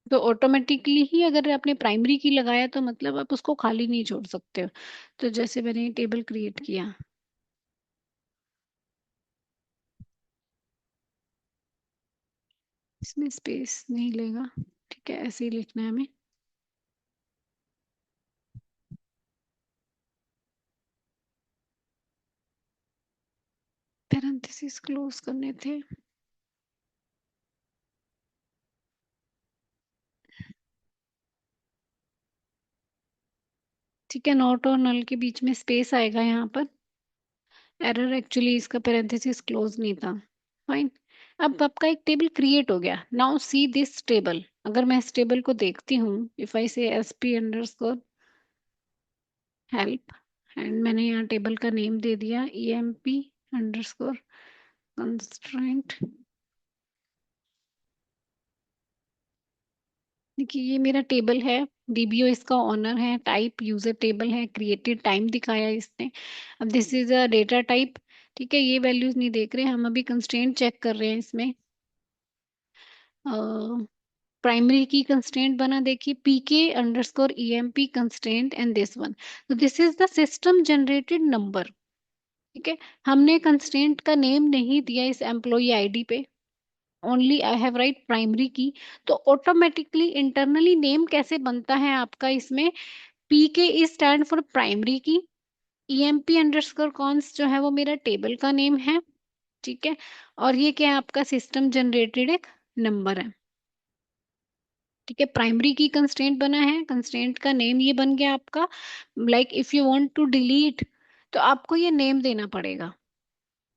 तो ऑटोमेटिकली ही अगर आपने प्राइमरी की लगाया तो मतलब आप उसको खाली नहीं छोड़ सकते हो। तो जैसे मैंने टेबल क्रिएट किया, इसमें स्पेस नहीं लेगा, ठीक है, ऐसे ही लिखना है हमें। पैरेंथेसिस क्लोज करने थे। ठीक है, नॉट और नल के बीच में स्पेस आएगा यहाँ पर। एरर, एक्चुअली इसका पैरेंथेसिस क्लोज नहीं था। फाइन। अब आपका एक टेबल क्रिएट हो गया। Now see this table. अगर मैं इस टेबल को देखती हूँ, इफ आई से SP अंडरस्कोर हेल्प, एंड मैंने यहाँ टेबल का नेम दे दिया EMP अंडरस्कोर कंस्ट्रेंट। देखिए ये मेरा टेबल है, DBO इसका ऑनर है, टाइप यूजर टेबल है, क्रिएटेड टाइम दिखाया इसने। अब this is a data type. ठीक है, ये वैल्यूज नहीं देख रहे हम, अभी कंस्ट्रेंट चेक कर रहे हैं इसमें। प्राइमरी की कंस्ट्रेंट बना, देखिए PK_EMP constraint and this one. तो this is the system generated number. ठीक है, हमने कंस्ट्रेंट का नेम नहीं दिया इस एम्प्लॉय ID पे, only I have write primary key. तो ऑटोमेटिकली इंटरनली नेम कैसे बनता है आपका इसमें, PK is stand for primary की, EMP_const जो है वो मेरा टेबल का नेम है। ठीक है, और ये क्या है, आपका सिस्टम जनरेटेड एक नंबर है। ठीक है, प्राइमरी की कंस्ट्रेंट बना है, कंस्ट्रेंट का नेम ये बन गया आपका। Like if you want to delete, तो आपको ये नेम देना पड़ेगा।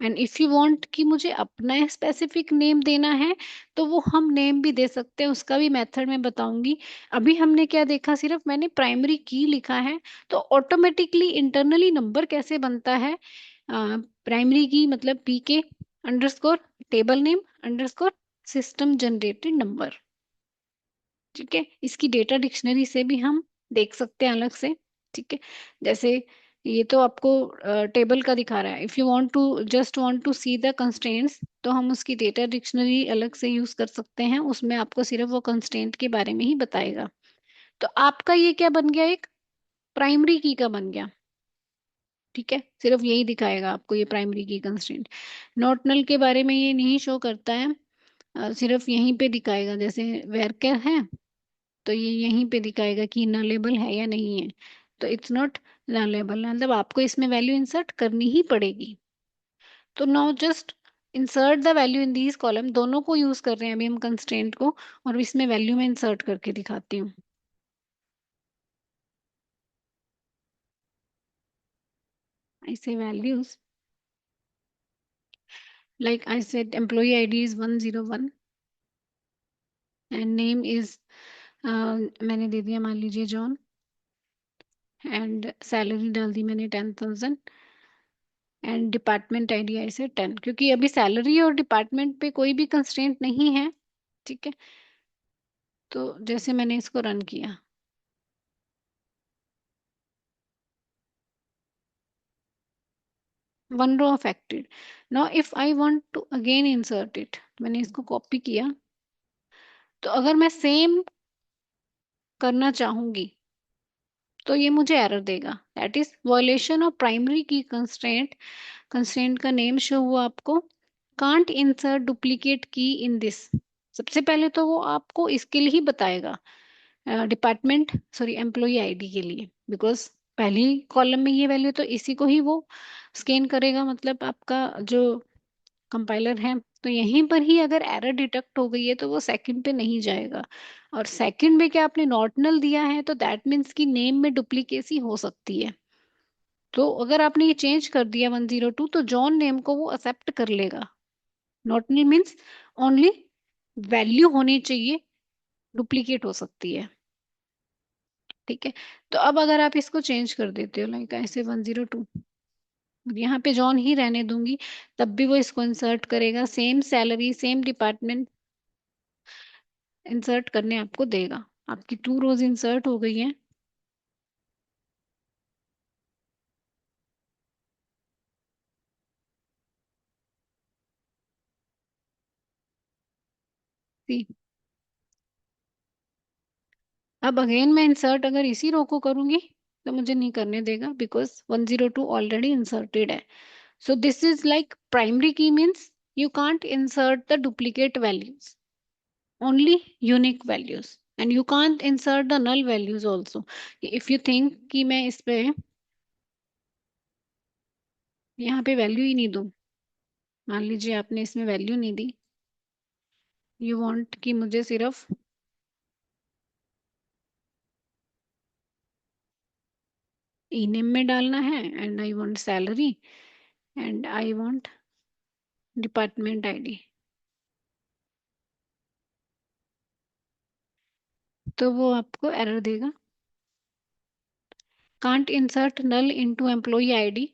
एंड इफ यू वांट कि मुझे अपना स्पेसिफिक नेम देना है, तो वो हम नेम भी दे सकते हैं, उसका भी मेथड मैं बताऊंगी। अभी हमने क्या देखा, सिर्फ मैंने प्राइमरी की लिखा है। तो ऑटोमेटिकली इंटरनली नंबर कैसे बनता है, प्राइमरी की मतलब PK_, table name underscore, system generated number. ठीक है, इसकी डेटा डिक्शनरी से भी हम देख सकते हैं अलग से। ठीक है, जैसे ये तो आपको टेबल का दिखा रहा है। If you want to just want to see the constraints, तो हम उसकी डेटा डिक्शनरी अलग से यूज कर सकते हैं, उसमें आपको सिर्फ वो कंस्ट्रेंट के बारे में ही बताएगा। तो आपका ये क्या बन गया, एक प्राइमरी की का बन गया। ठीक है, सिर्फ यही दिखाएगा आपको ये प्राइमरी की कंस्ट्रेंट। नॉट नल के बारे में ये नहीं शो करता है, सिर्फ यहीं पे दिखाएगा, जैसे वेर है, तो ये यहीं पे दिखाएगा कि नलेबल है या नहीं है। तो इट्स नॉट नलेबल, मतलब आपको इसमें वैल्यू इंसर्ट करनी ही पड़ेगी। तो now just insert the value in these column, दोनों को यूज कर रहे हैं अभी हम कंस्ट्रेंट को, और इसमें वैल्यू में इंसर्ट करके दिखाती हूँ। ऐसे values like I said employee ID is 101 and name is, मैंने दे दिया मान लीजिए जॉन, एंड सैलरी डाल दी मैंने 10,000, एंड डिपार्टमेंट ID ऐसे 10, क्योंकि अभी सैलरी और डिपार्टमेंट पे कोई भी कंस्ट्रेंट नहीं है। ठीक है, तो जैसे मैंने इसको रन किया, one row affected. Now if I want to again insert it, मैंने इसको कॉपी किया, तो अगर मैं सेम करना चाहूंगी, तो ये मुझे एरर देगा, that is violation of primary की कंस्ट्रेंट। कंस्ट्रेंट का नेम शो हुआ आपको, कांट इंसर्ट डुप्लीकेट की इन दिस। सबसे पहले तो वो आपको इसके लिए ही बताएगा, डिपार्टमेंट सॉरी एम्प्लॉय ID के लिए, बिकॉज पहली कॉलम में ये वैल्यू, तो इसी को ही वो स्कैन करेगा, मतलब आपका जो कंपाइलर है। तो यहीं पर ही अगर एरर डिटेक्ट हो गई है, तो वो सेकंड पे नहीं जाएगा। और सेकंड में क्या आपने नॉट नल दिया है, तो दैट मीन्स कि नेम में डुप्लीकेसी हो सकती है। तो अगर आपने ये चेंज कर दिया 102, तो जॉन नेम को वो एक्सेप्ट कर लेगा। Not null means only value होनी चाहिए, डुप्लीकेट हो सकती है। ठीक है, तो अब अगर आप इसको चेंज कर देते हो लाइक ऐसे 102, यहाँ पे जॉन ही रहने दूंगी, तब भी वो इसको इंसर्ट करेगा, same salary same department insert करने आपको देगा। आपकी 2 रोज इंसर्ट हो गई हैं। सी, अब अगेन मैं इंसर्ट अगर इसी रो को करूंगी, तो मुझे नहीं करने देगा, बिकॉज 102 ऑलरेडी इंसर्टेड है। So this is like primary key means you can't insert the duplicate values. only unique values, and you can't insert the null values also. if you think कि मैं इस पे यहाँ पे वैल्यू ही नहीं दूं, मान लीजिए आपने इसमें वैल्यू नहीं दी, यू वांट कि मुझे सिर्फ इनेम में डालना है, and I want salary, and I want department ID, तो वो आपको एरर देगा। Can't insert null into employee ID,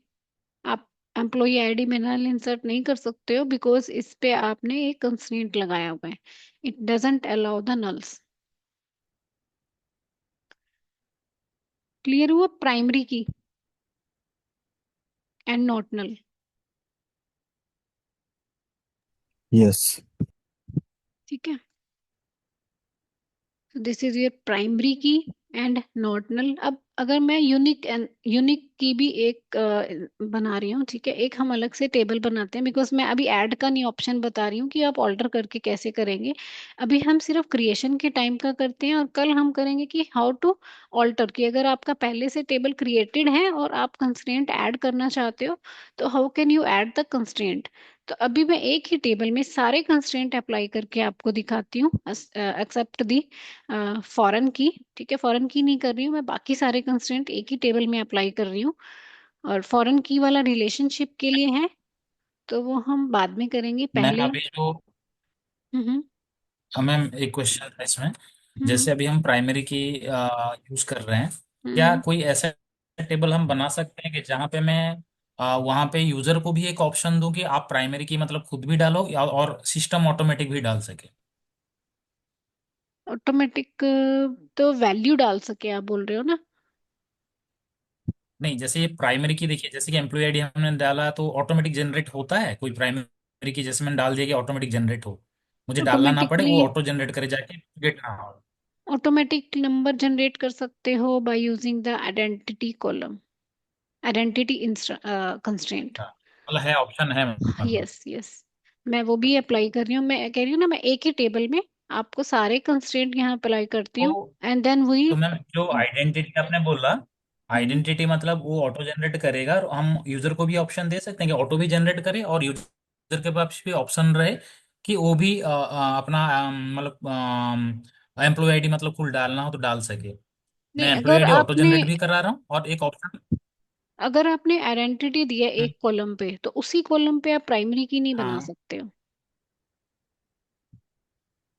आप एम्प्लॉय आईडी में नल इंसर्ट नहीं कर सकते हो, बिकॉज इस पे आपने एक कंस्ट्रेंट लगाया हुआ है, it doesn't allow the nulls. Clear हुआ? प्राइमरी की एंड नॉट नल। यस। ठीक है, दिस इज योर प्राइमरी की एंड नॉट नल। अब अगर मैं यूनिक एंड यूनिक की भी एक बना रही हूँ, ठीक है, एक हम अलग से टेबल बनाते हैं, बिकॉज मैं अभी ऐड का नहीं ऑप्शन बता रही हूँ कि आप ऑल्टर करके कैसे करेंगे। अभी हम सिर्फ क्रिएशन के टाइम का करते हैं, और कल हम करेंगे कि हाउ टू ऑल्टर, कि अगर आपका पहले से टेबल क्रिएटेड है और आप कंस्ट्रेंट ऐड करना चाहते हो, तो how can you add the constraint. तो अभी मैं एक ही टेबल में सारे कंस्ट्रेंट अप्लाई करके आपको दिखाती हूँ, एक्सेप्ट दी फॉरेन की। ठीक है, फॉरेन की नहीं कर रही हूँ मैं, बाकी सारे कंस्ट्रेंट एक ही टेबल में अप्लाई कर रही हूँ, और फॉरेन की वाला रिलेशनशिप के लिए है, तो वो हम बाद में करेंगे मैम पहले। अभी जो हम्म। मैम एक क्वेश्चन था इसमें, हम्म। जैसे अभी हम प्राइमरी की यूज कर रहे हैं, क्या हम्म। कोई ऐसा टेबल हम बना सकते हैं कि जहाँ पे मैं वहाँ पे यूजर को भी एक ऑप्शन दूं कि आप प्राइमरी की मतलब खुद भी डालो और सिस्टम ऑटोमेटिक भी डाल सके। ऑटोमेटिक तो वैल्यू डाल सके आप बोल रहे हो ना? नहीं, जैसे ये प्राइमरी की देखिए, जैसे कि एम्प्लॉय आईडी हमने डाला तो ऑटोमेटिक जनरेट होता है, कोई प्राइमरी की जैसे मैंने डाल दिया कि ऑटोमेटिक जनरेट हो, मुझे डालना ना पड़े, ऑटोमेटिकली वो ऑटो जनरेट करे जाके गेट ना हो। ऑटोमेटिक नंबर जनरेट कर सकते हो by using the identity column, identity constraint. हाँ, मतलब है, ऑप्शन है मतलब। यस यस, मैं वो भी अप्लाई कर रही हूँ। मैं कह रही हूँ ना, मैं एक ही टेबल में आपको सारे कंस्ट्रेंट यहाँ अप्लाई करती हूँ, तो एंड देन वही। तो मैम जो आइडेंटिटी आपने बोला, हम्म। आइडेंटिटी मतलब वो ऑटो जनरेट करेगा, और हम यूजर को भी ऑप्शन दे सकते हैं कि ऑटो भी जनरेट करे, और यूजर के पास भी ऑप्शन रहे कि वो भी अपना मतलब एम्प्लॉय आईडी मतलब खुद डालना हो तो डाल सके। मैं नहीं, एम्प्लॉय अगर आईडी ऑटो आपने जनरेट भी करा रहा हूँ, और एक ऑप्शन। अगर आपने आइडेंटिटी दिया एक कॉलम पे, तो उसी कॉलम पे आप प्राइमरी की नहीं बना हाँ। सकते हो,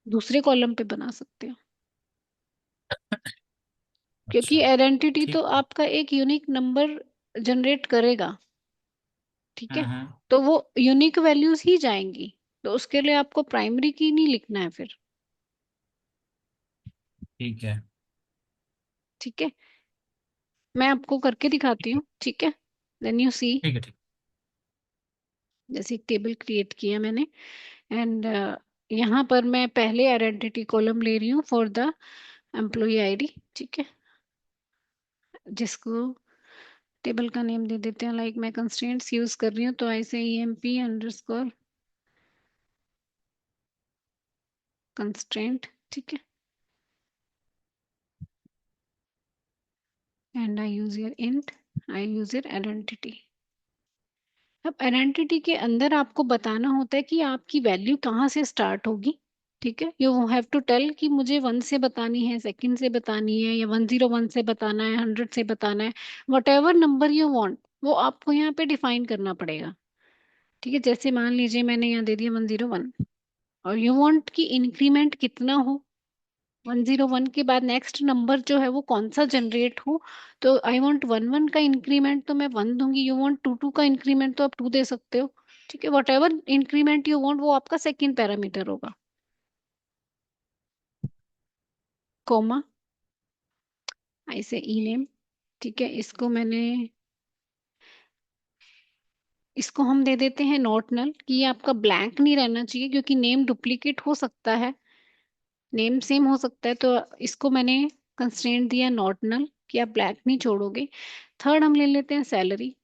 दूसरे कॉलम पे बना सकते हो, क्योंकि अच्छा। आइडेंटिटी तो ठीक है। आपका एक यूनिक नंबर जनरेट करेगा। ठीक है, हम्म। तो वो यूनिक वैल्यूज ही जाएंगी, तो उसके लिए आपको प्राइमरी की नहीं लिखना है फिर। ठीक है। ठीक है, मैं आपको करके दिखाती ठीक है। हूँ, ठीक है, देन यू सी। ठीक है। ठीक। जैसे एक टेबल क्रिएट किया मैंने, एंड यहाँ पर मैं पहले आइडेंटिटी कॉलम ले रही हूँ फॉर द एम्प्लॉय आईडी। ठीक है, जिसको टेबल का नेम दे देते हैं, लाइक मैं कंस्ट्रेंट्स यूज कर रही हूँ, तो ऐसे EMP_कंस्ट्रेंट। ठीक है, and I use your int, I use your identity. अब आइडेंटिटी के अंदर आपको बताना होता है कि आपकी वैल्यू कहाँ से स्टार्ट होगी। ठीक है, यू हैव टू टेल कि मुझे 1 से बतानी है, सेकंड से बतानी है, या 101 से बताना है, 100 से बताना है, what ever number you want, वो आपको यहाँ पे डिफाइन करना पड़ेगा। ठीक है, जैसे मान लीजिए मैंने यहाँ दे दिया 101, और यू वांट कि इंक्रीमेंट कितना हो, 101 के बाद नेक्स्ट नंबर जो है वो कौन सा जनरेट हो। तो आई वांट 11 का इंक्रीमेंट, तो मैं 1 दूंगी। यू वांट 22 का इंक्रीमेंट, तो आप 2 दे सकते हो। ठीक है, what ever increment you want, वो आपका सेकेंड पैरामीटर होगा, कोमा, ऐसे ई नेम। ठीक है, इसको हम दे देते हैं नॉट नल, कि ये आपका ब्लैंक नहीं रहना चाहिए, क्योंकि नेम डुप्लीकेट हो सकता है, नेम सेम हो सकता है, तो इसको मैंने कंस्ट्रेंट दिया नॉट नल, कि आप ब्लैंक नहीं छोड़ोगे। थर्ड हम ले लेते हैं सैलरी।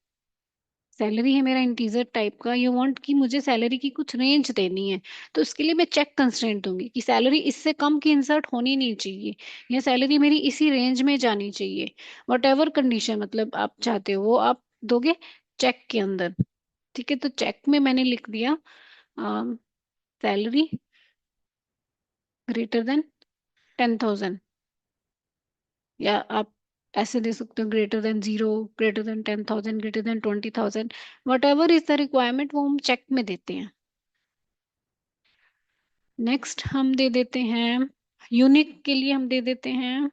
सैलरी है मेरा इंटीजर टाइप का, यू वांट कि मुझे सैलरी की कुछ रेंज देनी है, तो उसके लिए मैं चेक कंस्ट्रेंट दूंगी कि सैलरी इससे कम की इंसर्ट होनी नहीं चाहिए, या सैलरी मेरी इसी रेंज में जानी चाहिए। वट एवर कंडीशन मतलब आप चाहते हो वो आप दोगे चेक के अंदर। ठीक है, तो चेक में मैंने लिख दिया सैलरी ग्रेटर देन 10,000, या आप ऐसे दे सकते हो greater than 0, greater than 10,000, greater than 20,000, what ever is the requirement वो हम चेक में देते हैं। नेक्स्ट हम दे देते हैं यूनिक के लिए, हम दे देते हैं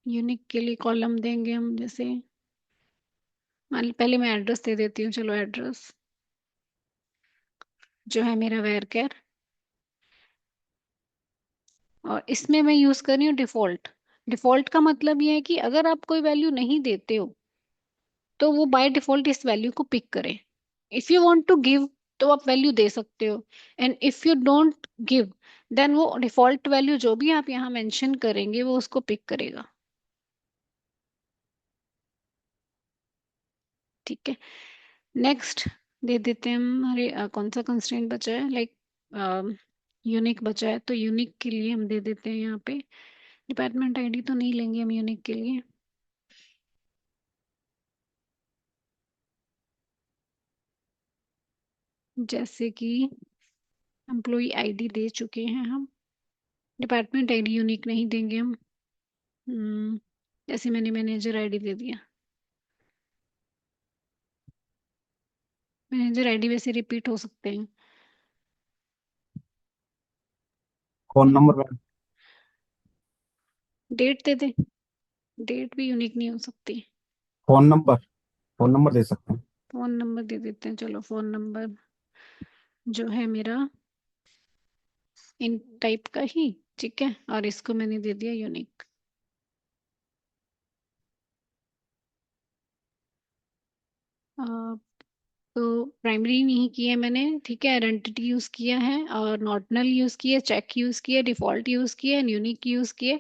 यूनिक के लिए कॉलम देंगे हम, जैसे पहले मैं एड्रेस दे देती हूँ, चलो एड्रेस जो है मेरा वेर केयर, और इसमें मैं यूज कर रही हूँ डिफॉल्ट। डिफॉल्ट का मतलब ये है कि अगर आप कोई वैल्यू नहीं देते हो तो वो बाय डिफॉल्ट इस वैल्यू को पिक करे। If you want to give तो आप वैल्यू दे सकते हो, and if you don't give then वो डिफॉल्ट वैल्यू जो भी आप यहाँ मेंशन करेंगे वो उसको पिक करेगा। ठीक है, नेक्स्ट दे देते हैं हम, अरे कौन सा कंस्ट्रेंट बचा है, लाइक यूनिक बचा है, तो यूनिक के लिए हम दे देते हैं यहाँ पे डिपार्टमेंट आईडी तो नहीं लेंगे हम यूनिक के लिए, जैसे कि एम्प्लॉय आईडी दे चुके हैं हम, डिपार्टमेंट आईडी यूनिक नहीं देंगे हम। हम्म, जैसे मैंने मैनेजर आईडी दे दिया, मैनेजर आईडी वैसे रिपीट हो सकते हैं। Phone number ma'am. डेट दे दे, डेट भी यूनिक नहीं हो सकती। फोन नंबर, फोन नंबर दे सकते हैं। फोन नंबर दे देते हैं, चलो फोन नंबर जो है मेरा इन टाइप का ही, ठीक है, और इसको मैंने दे दिया यूनिक। तो प्राइमरी नहीं किया मैंने, ठीक है, आइडेंटिटी यूज किया है और नॉर्डनल यूज किया, चेक यूज किया, डिफॉल्ट यूज किया, यूनिक यूज किया।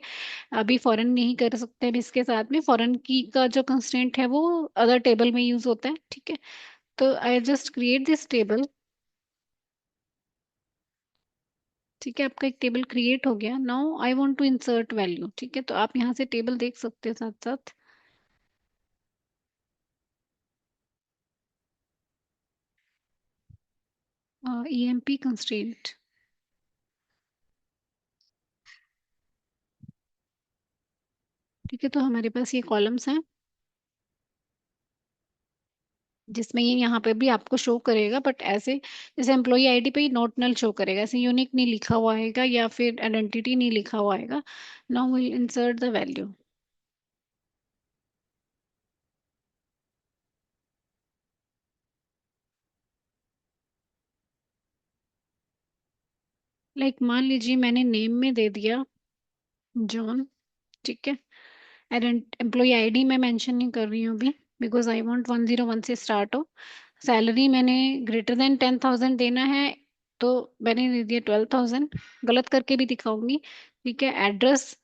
अभी फॉरेन नहीं कर सकते, अभी इसके साथ में फॉरेन की का जो कंस्ट्रेंट है वो अदर टेबल में यूज होता है। ठीक है, तो I just create this table. ठीक है, आपका एक टेबल क्रिएट हो गया। Now I want to insert value. ठीक है, तो आप यहाँ से टेबल देख सकते हैं साथ साथ। EMP constraint. ठीक है, तो हमारे पास ये कॉलम्स हैं जिसमें ये यहाँ पे भी आपको शो करेगा, बट ऐसे जैसे एम्प्लॉय आईडी पे ही नॉट नल शो करेगा, ऐसे यूनिक नहीं लिखा हुआ आएगा या फिर आइडेंटिटी नहीं लिखा हुआ आएगा। Now will insert the value. Like मान लीजिए मैंने नेम में दे दिया जॉन। ठीक है, एम्प्लॉय आईडी मैं मेंशन नहीं कर रही हूँ अभी, बिकॉज आई वांट 101 से स्टार्ट हो। सैलरी मैंने ग्रेटर देन 10,000 देना है, तो मैंने दे दिया 12,000, गलत करके भी दिखाऊंगी। ठीक है, एड्रेस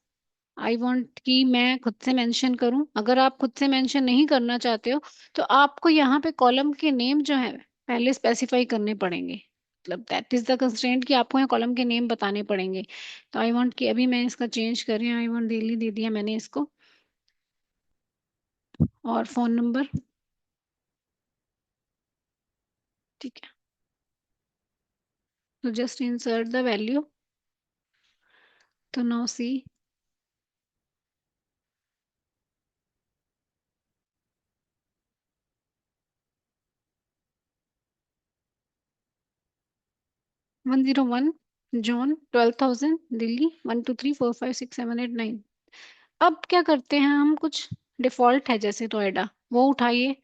आई वांट कि मैं खुद से मेंशन करूं, अगर आप खुद से मेंशन नहीं करना चाहते हो तो आपको यहाँ पे कॉलम के नेम जो है पहले स्पेसिफाई करने पड़ेंगे, मतलब दैट इज द कंस्ट्रेंट कि आपको यहाँ कॉलम के नेम बताने पड़ेंगे। तो आई वांट कि अभी मैं इसका चेंज कर रही हूँ, आई वांट डेली दे दिया मैंने इसको, और फोन नंबर। ठीक है, तो जस्ट इंसर्ट द वैल्यू। तो नाउ सी 101 जॉन, 12,000 दिल्ली, 1 2 3 4 5 6 7 8 9। अब क्या करते हैं हम, कुछ डिफॉल्ट है जैसे टोयोटा वो उठाइए।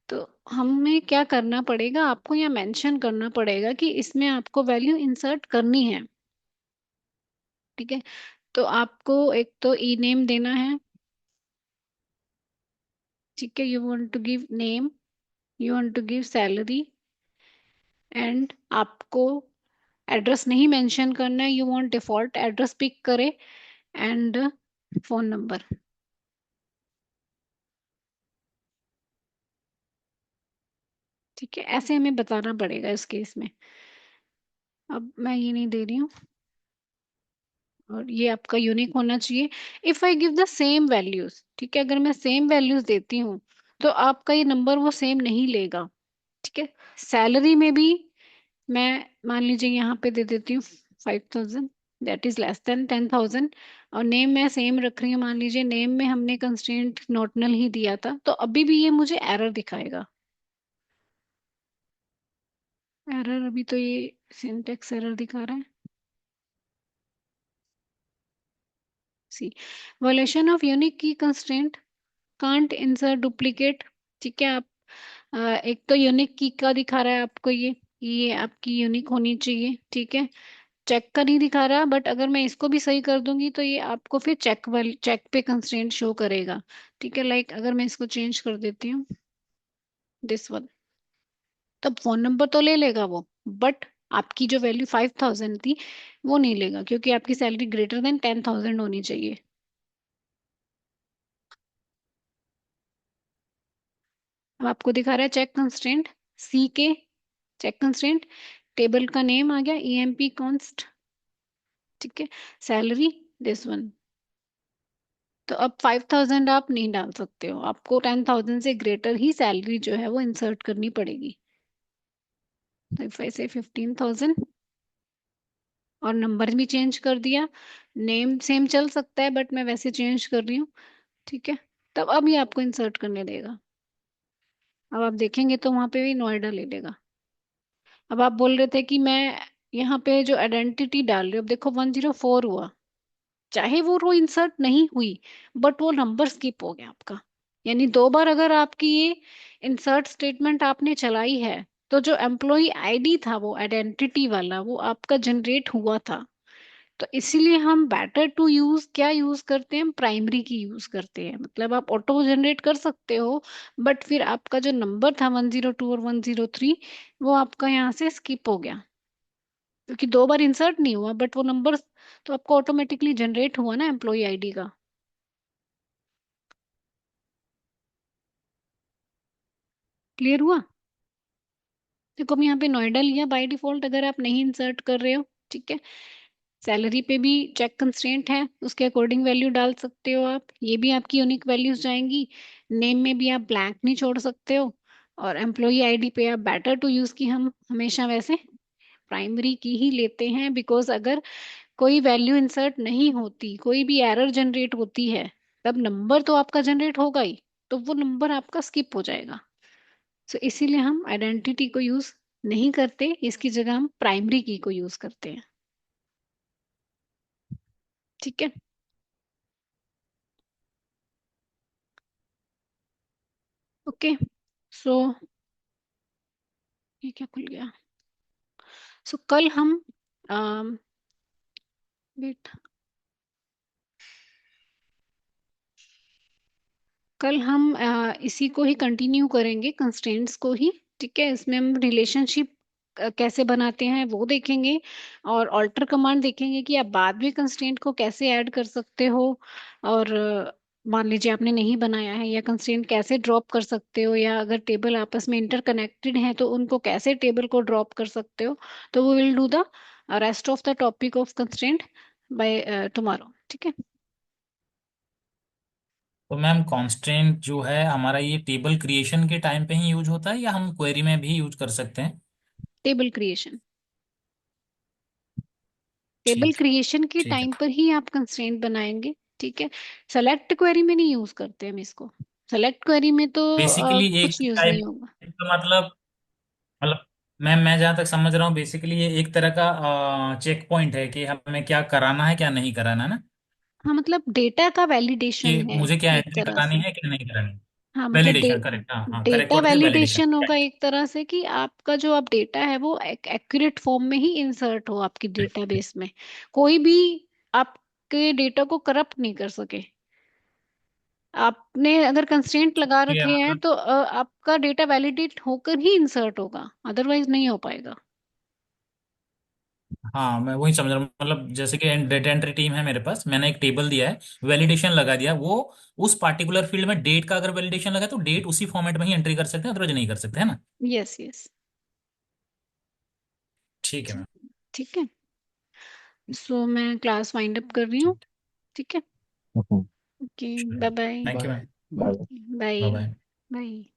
तो हमें क्या करना पड़ेगा, आपको यहाँ मेंशन करना पड़ेगा कि इसमें आपको वैल्यू इंसर्ट करनी है। ठीक है, तो आपको एक तो ई नेम देना है। ठीक है, you want to give name, you want to give salary, and आपको एड्रेस नहीं मेंशन करना है, you want default address pick करे, एंड फोन नंबर। ठीक है, ऐसे हमें बताना पड़ेगा इस केस में। अब मैं ये नहीं दे रही हूँ, और ये आपका यूनिक होना चाहिए। If I give the same values, ठीक है, अगर मैं सेम वैल्यूज देती हूँ तो आपका ये नंबर वो सेम नहीं लेगा। ठीक है, सैलरी में भी मैं मान लीजिए यहाँ पे दे देती हूँ 5,000, दैट इज लेस देन 10,000। और नेम मैं सेम रख रही हूँ, मान लीजिए नेम में हमने कंस्ट्रेंट नोटनल ही दिया था, तो अभी भी ये मुझे एरर दिखाएगा। एरर, अभी तो ये सिंटेक्स एरर दिखा रहा है। सी, वॉल्यूशन ऑफ यूनिक की कंस्ट्रेंट, कांट इंसर्ट डुप्लीकेट। ठीक है, आप एक तो यूनिक की का दिखा रहा है आपको, ये आपकी यूनिक होनी चाहिए। ठीक है, चेक का नहीं दिखा रहा, बट अगर मैं इसको भी सही कर दूंगी तो ये आपको फिर चेक वाली चेक पे कंस्ट्रेंट शो करेगा। ठीक है, लाइक अगर मैं इसको चेंज कर देती हूँ, दिस वन, तब फोन नंबर तो ले लेगा वो, बट आपकी जो वैल्यू 5,000 थी वो नहीं लेगा, क्योंकि आपकी सैलरी ग्रेटर देन 10,000 होनी चाहिए। अब आपको दिखा रहा है चेक कंस्ट्रेंट, सी के चेक कंस्ट्रेंट, टेबल का नेम आ गया ईएमपी कॉन्स्ट। ठीक है, सैलरी दिस वन। तो अब 5,000 आप नहीं डाल सकते हो, आपको 10,000 से ग्रेटर ही सैलरी जो है वो इंसर्ट करनी पड़ेगी। तो इफ आई से 15,000, और नंबर भी चेंज कर दिया, नेम सेम चल सकता है बट मैं वैसे चेंज कर रही हूँ। ठीक है, तब अब ये आपको इंसर्ट करने देगा। अब आप देखेंगे तो वहां पे भी नोएडा ले लेगा। अब आप बोल रहे थे कि मैं यहाँ पे जो आइडेंटिटी डाल रही हूँ, अब देखो 104 हुआ, चाहे वो रो इंसर्ट नहीं हुई, बट वो नंबर स्किप हो गया आपका। यानी दो बार अगर आपकी ये इंसर्ट स्टेटमेंट आपने चलाई है, तो जो एम्प्लॉय आईडी था वो आइडेंटिटी वाला वो आपका जनरेट हुआ था। तो इसीलिए हम बेटर टू यूज क्या यूज करते हैं, प्राइमरी की यूज करते हैं। मतलब आप ऑटो जनरेट कर सकते हो, बट फिर आपका जो नंबर था 102 और 103 वो आपका यहाँ से स्किप हो गया, क्योंकि दो बार इंसर्ट नहीं हुआ, बट वो नंबर तो आपको ऑटोमेटिकली जनरेट हुआ ना एम्प्लॉय आईडी का। क्लियर हुआ? देखो हम यहाँ पे नोएडा लिया बाय डिफॉल्ट, अगर आप नहीं इंसर्ट कर रहे हो। ठीक है, सैलरी पे भी चेक कंस्ट्रेंट है, उसके अकॉर्डिंग वैल्यू डाल सकते हो आप, ये भी आपकी यूनिक वैल्यूज जाएंगी। नेम में भी आप ब्लैंक नहीं छोड़ सकते हो। और एम्प्लॉय आईडी पे आप बेटर टू यूज की हम हमेशा वैसे प्राइमरी की ही लेते हैं, बिकॉज अगर कोई वैल्यू इंसर्ट नहीं होती, कोई भी एरर जनरेट होती है, तब नंबर तो आपका जनरेट होगा ही, तो वो नंबर आपका स्किप हो जाएगा। सो इसीलिए हम आइडेंटिटी को यूज नहीं करते, इसकी जगह हम प्राइमरी की को यूज करते हैं। ठीक है, ओके। सो ये क्या खुल गया? सो कल हम वेट, कल हम इसी को ही कंटिन्यू करेंगे, कंस्ट्रेंट्स को ही। ठीक है, इसमें हम रिलेशनशिप कैसे बनाते हैं वो देखेंगे, और ऑल्टर कमांड देखेंगे कि आप बाद में कंस्ट्रेंट को कैसे ऐड कर सकते हो। और मान लीजिए आपने नहीं बनाया है, या कंस्ट्रेंट कैसे ड्रॉप कर सकते हो, या अगर टेबल आपस में इंटरकनेक्टेड है तो उनको कैसे टेबल को ड्रॉप कर सकते हो। तो वो will do the rest of the topic of constraint by tomorrow. ठीक है, तो मैम कॉन्स्ट्रेंट जो है हमारा ये टेबल क्रिएशन के टाइम पे ही यूज होता है या हम क्वेरी में भी यूज कर सकते हैं? टेबल क्रिएशन, टेबल ठीक है। क्रिएशन के ठीक है। टाइम पर ही आप कंस्ट्रेंट बनाएंगे। ठीक है, सेलेक्ट क्वेरी में नहीं यूज करते हम इसको, सेलेक्ट क्वेरी में तो बेसिकली एक कुछ यूज टाइप नहीं होगा। का मतलब मैम मैं जहाँ तक समझ रहा हूँ बेसिकली ये एक तरह का चेक पॉइंट है कि हमें क्या कराना है क्या नहीं कराना है ना, हाँ, मतलब डेटा का वैलिडेशन कि है मुझे क्या एक एंट्री तरह करानी से। है क्या नहीं करानी है। हाँ मतलब वैलिडेशन करेक्ट, हाँ हाँ, करेक्ट डेटा वर्ड पे वैलिडेशन। वैलिडेशन होगा एक तरह से, कि आपका जो आप डेटा है वो एक एक्यूरेट फॉर्म में ही इंसर्ट हो आपकी डेटाबेस में, कोई भी आपके डेटा को करप्ट नहीं कर सके। आपने अगर कंस्ट्रेंट लगा ये रखे हैं मतलब तो आपका डेटा वैलिडेट होकर ही इंसर्ट होगा, अदरवाइज नहीं हो पाएगा। हाँ मैं वही समझ रहा हूँ, मतलब जैसे कि डेटा एंट्री टीम है मेरे पास, मैंने एक टेबल दिया है, वैलिडेशन लगा दिया, वो उस पार्टिकुलर फील्ड में डेट का अगर वैलिडेशन लगा तो डेट उसी फॉर्मेट में ही एंट्री कर सकते हैं, अदरवाइज नहीं कर सकते, है ना? Yes yes. ठीक है मैम। ठीक है। सो मैं क्लास वाइंड अप कर रही हूँ। ठीक। ठीक है। Hmm, okay. Bye bye. Thank you bye ma'am. Bye. Bye. Bye. Bye bye. Bye.